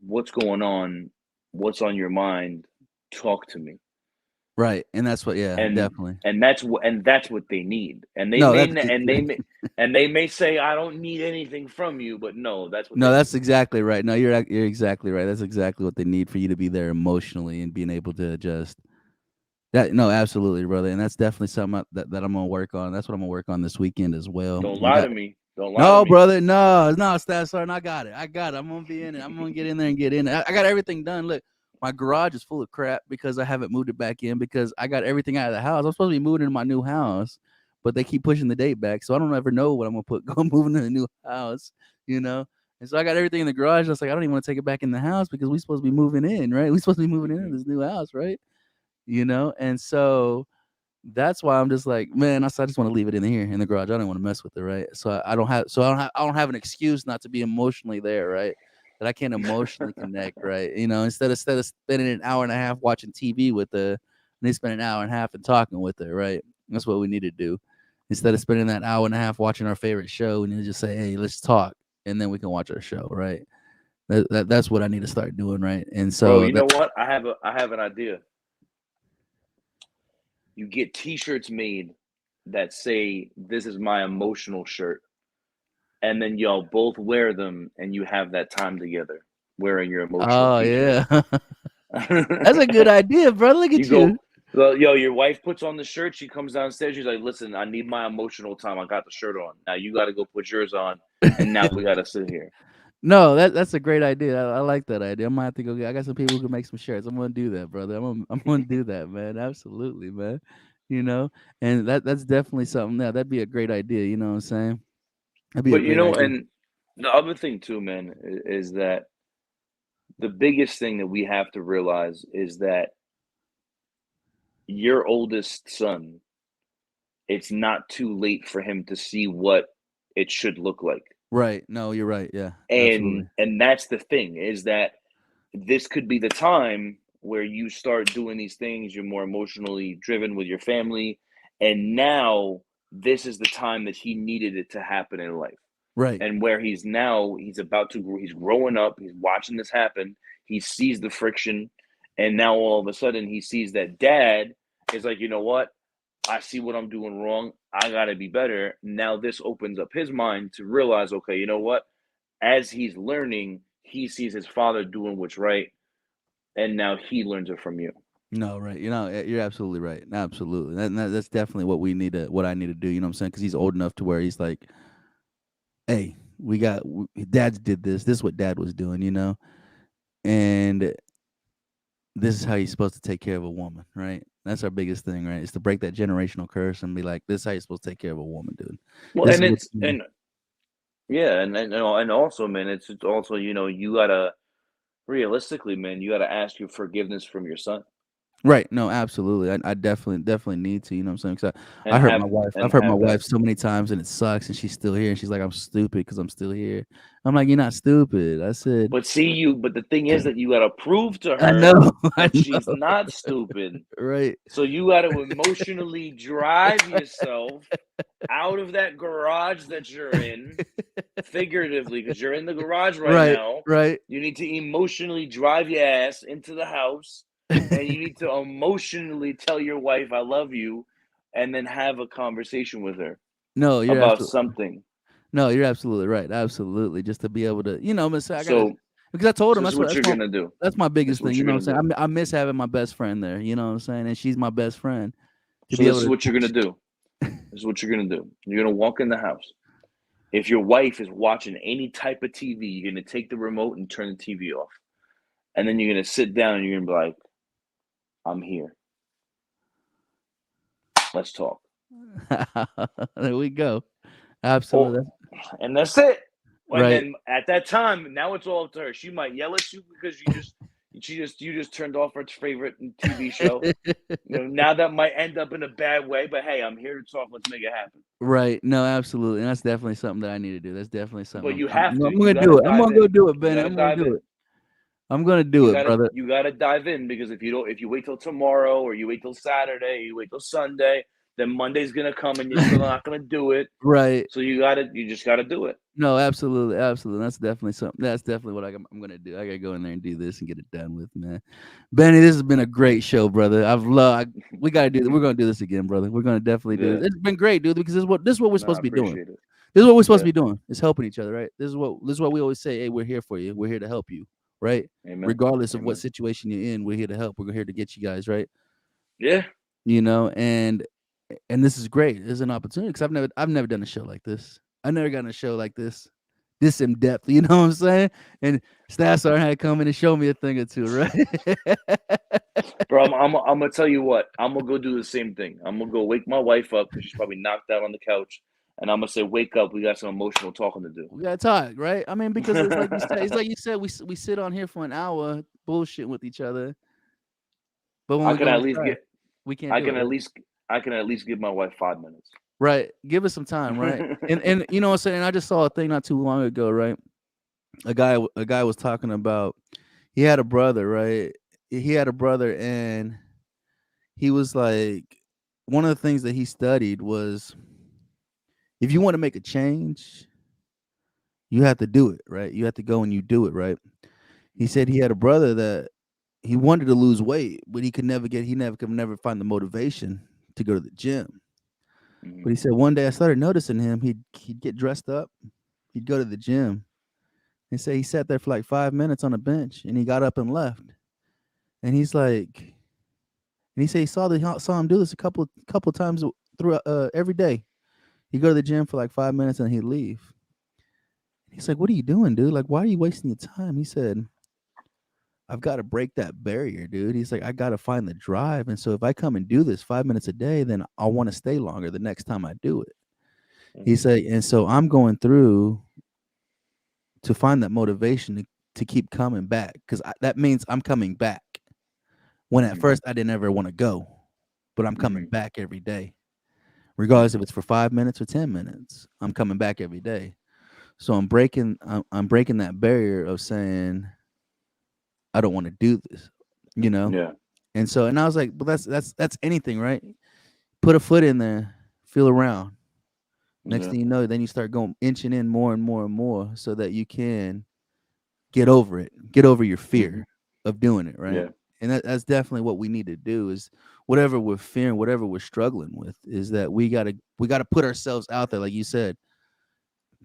what's going on? What's on your mind? Talk to me." Right. And that's what yeah, And definitely. that's what they need. And No, that's they may say, "I don't need anything from you," but no, that's what no, they that's need. exactly right. No, you're exactly right. That's exactly what they need for you to be there emotionally and being able to just that no, absolutely, brother. And that's definitely something that I'm gonna work on. That's what I'm gonna work on this weekend as well. Don't We lie got to me. Don't lie to no, me. brother, no, Stat Sergeant, I got it. I got it. I'm gonna be in it. I'm gonna get in there and get in it. I got everything done. Look, my garage is full of crap because I haven't moved it back in because I got everything out of the house. I'm supposed to be moving into my new house, but they keep pushing the date back, so I don't ever know what I'm gonna put go moving to the new house, you know. And so I got everything in the garage. I was like, I don't even want to take it back in the house because we're supposed to be moving in, right? We're supposed to be moving into Hmm. this new house, right? And so that's why I'm just like, man, I just want to leave it in here in the garage. I don't want to mess with it, right? So I don't have an excuse not to be emotionally there, right? That I can't emotionally connect, right? Instead of spending an hour and a half watching TV with her, and they spend an hour and a half and talking with her, right? That's what we need to do. Instead of spending that hour and a half watching our favorite show, we need to just say, hey, let's talk, and then we can watch our show, right? That's what I need to start doing, right? And Bro, so you that know what? I have an idea. You get T-shirts made that say, "This is my emotional shirt," and then y'all both wear them, and you have that time together wearing your emotional oh T-shirt. yeah. That's a good idea, bro. Look You at you. go, well, yo, your wife puts on the shirt. She comes downstairs. She's like, "Listen, I need my emotional time. I got the shirt on. Now you got to go put yours on, and now we got to sit here." No, that's a great idea. I like that idea. I might have to go I got some people who can make some shirts. I'm gonna do that, brother. I'm gonna do that, man. Absolutely, man. You know, and that's definitely something that that'd be a great idea. You know what I'm saying? That'd be a But great idea. and the other thing too, man, is that the biggest thing that we have to realize is that your oldest son, it's not too late for him to see what it should look like. Right. No, you're right. Yeah, And absolutely. that's the thing, is that this could be the time where you start doing these things. You're more emotionally driven with your family, and now this is the time that he needed it to happen in life. Right. And where he's now, he's growing up, he's watching this happen, he sees the friction, and now all of a sudden he sees that dad is like, you know what, I see what I'm doing wrong, I got to be better. Now this opens up his mind to realize, okay, you know what, as he's learning, he sees his father doing what's right, and now he learns it from you. No, right. You're absolutely right. Absolutely. That's definitely what I need to do. You know what I'm saying? Because he's old enough to where he's like, hey, Dad's did this. This is what Dad was doing. And this is how you're supposed to take care of a woman, right? That's our biggest thing, right? Is to break that generational curse and be like, this is how you're supposed to take care of a woman, dude. Well, This and is what it's you and yeah, and also, man, it's also, you gotta realistically, man, you gotta ask your forgiveness from your son right. No, absolutely. I definitely need to, you know what I'm saying? 'Cause I and hurt my have wife. I've and hurt my have that. wife so many times and it sucks and she's still here and she's like, I'm stupid because I'm still here. I'm like, you're not stupid. I said, But the thing is that you gotta prove to I her know, I that she's know. not stupid. Right. So you gotta emotionally drive yourself out of that garage that you're in, figuratively, because you're in the garage right Right, now. right. You need to emotionally drive your ass into the house, and you need to emotionally tell your wife, I love you, and then have a conversation with her No, you're about absolutely something. no, you're absolutely right. Absolutely. Just to be able to, I'm gonna say I gotta So, because I told him so this is what you're gonna do. that's my This biggest is thing. what You you're know what gonna I'm saying? do. I miss having my best friend there. You know what I'm saying? And she's my best friend to So be this able is to. what you're gonna do. This is what you're gonna do. You're gonna walk in the house. If your wife is watching any type of TV, you're gonna take the remote and turn the TV off. And then you're gonna sit down and you're gonna be like, I'm here. Let's talk. There we go. Oh, Absolutely. and that's it. And Right. then at that time, now it's all up to her. She might yell at you because you just turned off her favorite TV show. Now that might end up in a bad way, but hey, I'm here to talk. Let's make it happen. Right. No, absolutely. And that's definitely something that I need to do. That's definitely something But you I'm, have I'm, to. I'm You gonna gotta do it. I'm dive gonna go in. do it, You Benny. gotta I'm gonna dive do in. it. I'm gonna do it, brother. You gotta dive in because if you wait till tomorrow or you wait till Saturday, you wait till Sunday, then Monday's gonna come and you're still not gonna do it. Right. So you just gotta do it. No, absolutely, absolutely. That's definitely something. That's definitely what I'm gonna do. I gotta go in there and do this and get it done with, man. Benny, this has been a great show, brother. We gotta do. We're gonna do this again, brother. We're gonna definitely do Yeah. this. It's been great, dude. Because this is what we're No, supposed I to be doing. appreciate it. This is what we're supposed to Yeah. be doing. Is helping each other, right? This is what we always say. Hey, we're here for you. We're here to help you, right? Amen. Regardless of what Amen. situation you're in, we're here to help. We're here to get you guys right. Yeah. And this is great. This is an opportunity because I've never done a show like this. I've never gotten a show like this in depth. You know what I'm saying? And Stassar had to come in and show me a thing or two, right? Bro, I'm gonna tell you what. I'm gonna go do the same thing. I'm gonna go wake my wife up because she's probably knocked out on the couch, and I'm gonna say, "Wake up! We got some emotional talking to do." We gotta talk, right? I mean, because it's like you said, we sit on here for an hour bullshit with each other, but when I we can go at least inside, get. we can't I do can it, at right? least. I can at least give my wife 5 minutes. Right. Give us some time, right? And you know what I'm saying? I just saw a thing not too long ago, right? A guy was talking about he had a brother, right? He had a brother and he was like one of the things that he studied was if you want to make a change, you have to do it, right? You have to go and you do it, right? He Mhm. said he had a brother that he wanted to lose weight, but he never could find the motivation to go to the gym. But Mhm. he said one day I started noticing him. He'd get dressed up, he'd go to the gym. He said he sat there for like 5 minutes on a bench and he got up and left. And he's like, and he said he saw him do this a couple times throughout every day. He'd go to the gym for like 5 minutes and he'd leave. He's like, "What are you doing, dude? Like, why are you wasting your time?" He said, "I've got to break that barrier, dude." He's like, "I got to find the drive, and so if I come and do this 5 minutes a day, then I'll want to stay longer the next time I do it." He Mhm. said, "And so I'm going through to find that motivation to keep coming back because that means I'm coming back. When at Mhm. first I didn't ever want to go, but I'm coming Mhm. back every day, regardless if Mhm. it's for 5 minutes or 10 minutes. I'm coming back every day. So I'm breaking that barrier of saying I don't want to do this, you know." Yeah. And I was like, "Well, that's anything, right? Put a foot in there, feel around. Next Yeah. thing you know, then you start going inching in more and more and more, so that you can get over it, get over your Mhm. fear of doing it, right?" Yeah. And that's definitely what we need to do is whatever we're fearing, whatever we're struggling with, is that we gotta put ourselves out there, like you said.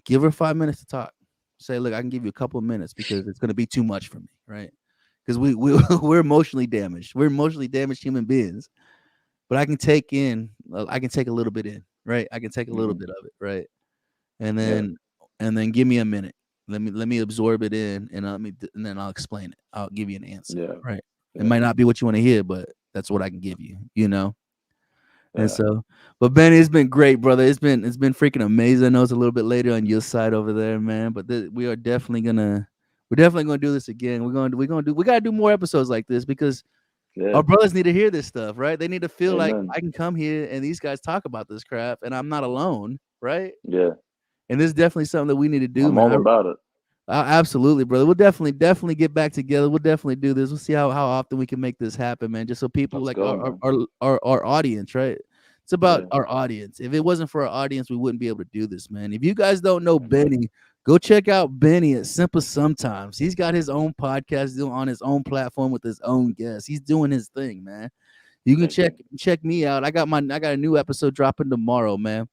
Give her 5 minutes to talk. Say, look, I can give you a couple of minutes because it's gonna be too much for me, right? Because we're emotionally damaged. We're emotionally damaged human beings. But I can take a little bit in, right? I can take a little Mhm. bit of it, right? And Yeah. then give me a minute. Let me absorb it in, and then I'll explain it. I'll give you an answer, Yeah. right? It might not be what you want to hear, but that's what I can give you, you know. And Yeah. so, but Benny, it's been great, brother. It's been freaking amazing. I know it's a little bit later on your side over there, man, but we're definitely gonna do this again. We gotta do more episodes like this because Yeah. our brothers need to hear this stuff, right? They need to feel like Amen. I can come here and these guys talk about this crap, and I'm not alone, right? Yeah. And this is definitely something that we need to do, I'm man. all about it. Absolutely, brother. We'll definitely get back together. We'll definitely do this. We'll see how often we can make this happen, man. Just so people Let's like go, man. our audience, right? It's about Yeah. our audience. If it wasn't for our audience, we wouldn't be able to do this, man. If you guys don't know Amen. Benny, go check out Benny at Semper Sometimes. He's got his own podcast doing on his own platform with his own guests. He's doing his thing, man. You can Thank you. check me out. I got a new episode dropping tomorrow, man.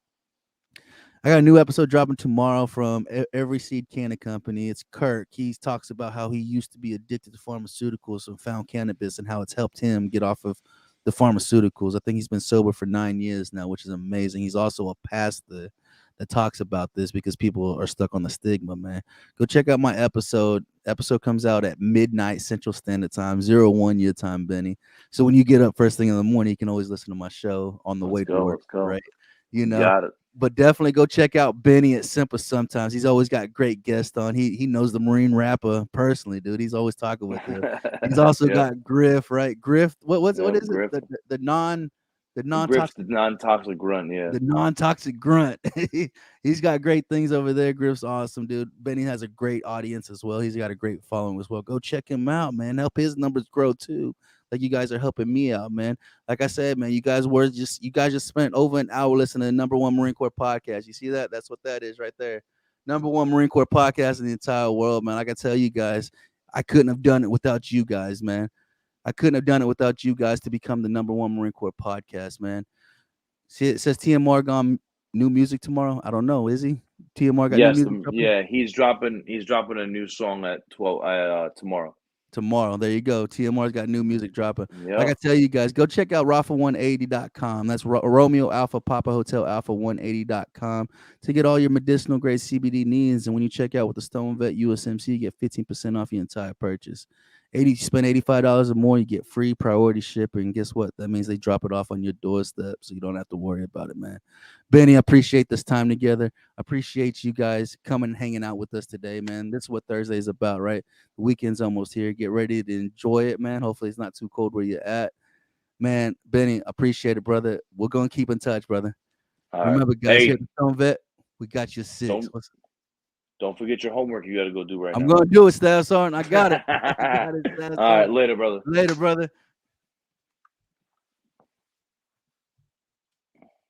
I got a new episode dropping tomorrow from Every Seed Canna Company. It's Kirk. He talks about how he used to be addicted to pharmaceuticals and found cannabis and how it's helped him get off of the pharmaceuticals. I think he's been sober for 9 years now, which is amazing. He's also a pastor that talks about this because people are stuck on the stigma, man. Go check out my episode. Episode comes out at midnight Central Standard Time, 01 your time, Benny. So when you get up first thing in the morning, you can always listen to my show on the way Let's to go. work, Let's go. right? You know, Got it. but definitely go check out Benny at Semper Sometimes. He's always got great guests on. He knows the Marine rapper personally, dude. He's always talking with him. He's also Yep. got Griff, right? Griff, what Yep. is it? Griff. The non Griff's toxic the non-toxic grunt. Yeah. the non-toxic grunt. He's got great things over there. Griff's awesome, dude. Benny has a great audience as well. He's got a great following as well. Go check him out, man. Help his numbers grow too. Like you guys are helping me out, man. Like I said, man, you guys just spent over an hour listening to the number one Marine Corps podcast. You see that? That's what that is right there. Number one Marine Corps podcast in the entire world, man. I can tell you guys, I couldn't have done it without you guys, man. I couldn't have done it without you guys to become the number one Marine Corps podcast, man. See, it says TMR got new music tomorrow. I don't know. Is he? TMR got new Yes. music dropping? Yeah. He's dropping a new song at 12 tomorrow. Tomorrow. There you go. TMR's got new music dropping. Yep. Like I tell you guys, go check out Rafa180.com. That's Romeo Alpha Papa Hotel Alpha180.com to get all your medicinal grade CBD needs. And when you check out with the Stone Vet USMC, you get 15% off your entire purchase. You spend $85 or more, you get free priority shipping. Guess what? That means they drop it off on your doorstep, so you don't have to worry about it, man. Benny, I appreciate this time together. I appreciate you guys coming and hanging out with us today, man. This is what Thursday is about, right? The weekend's almost here. Get ready to enjoy it, man. Hopefully it's not too cold where you're at. Man, Benny, appreciate it, brother. We're going to keep in touch, brother. All Remember, right. guys, Hey, here at the Stone Vet, we got you 6. don't forget your homework. You got to go do right I'm now. going to do it, Staff Sergeant. I got it. I got it, Staff All right. Sergeant. Later, brother. Later, brother.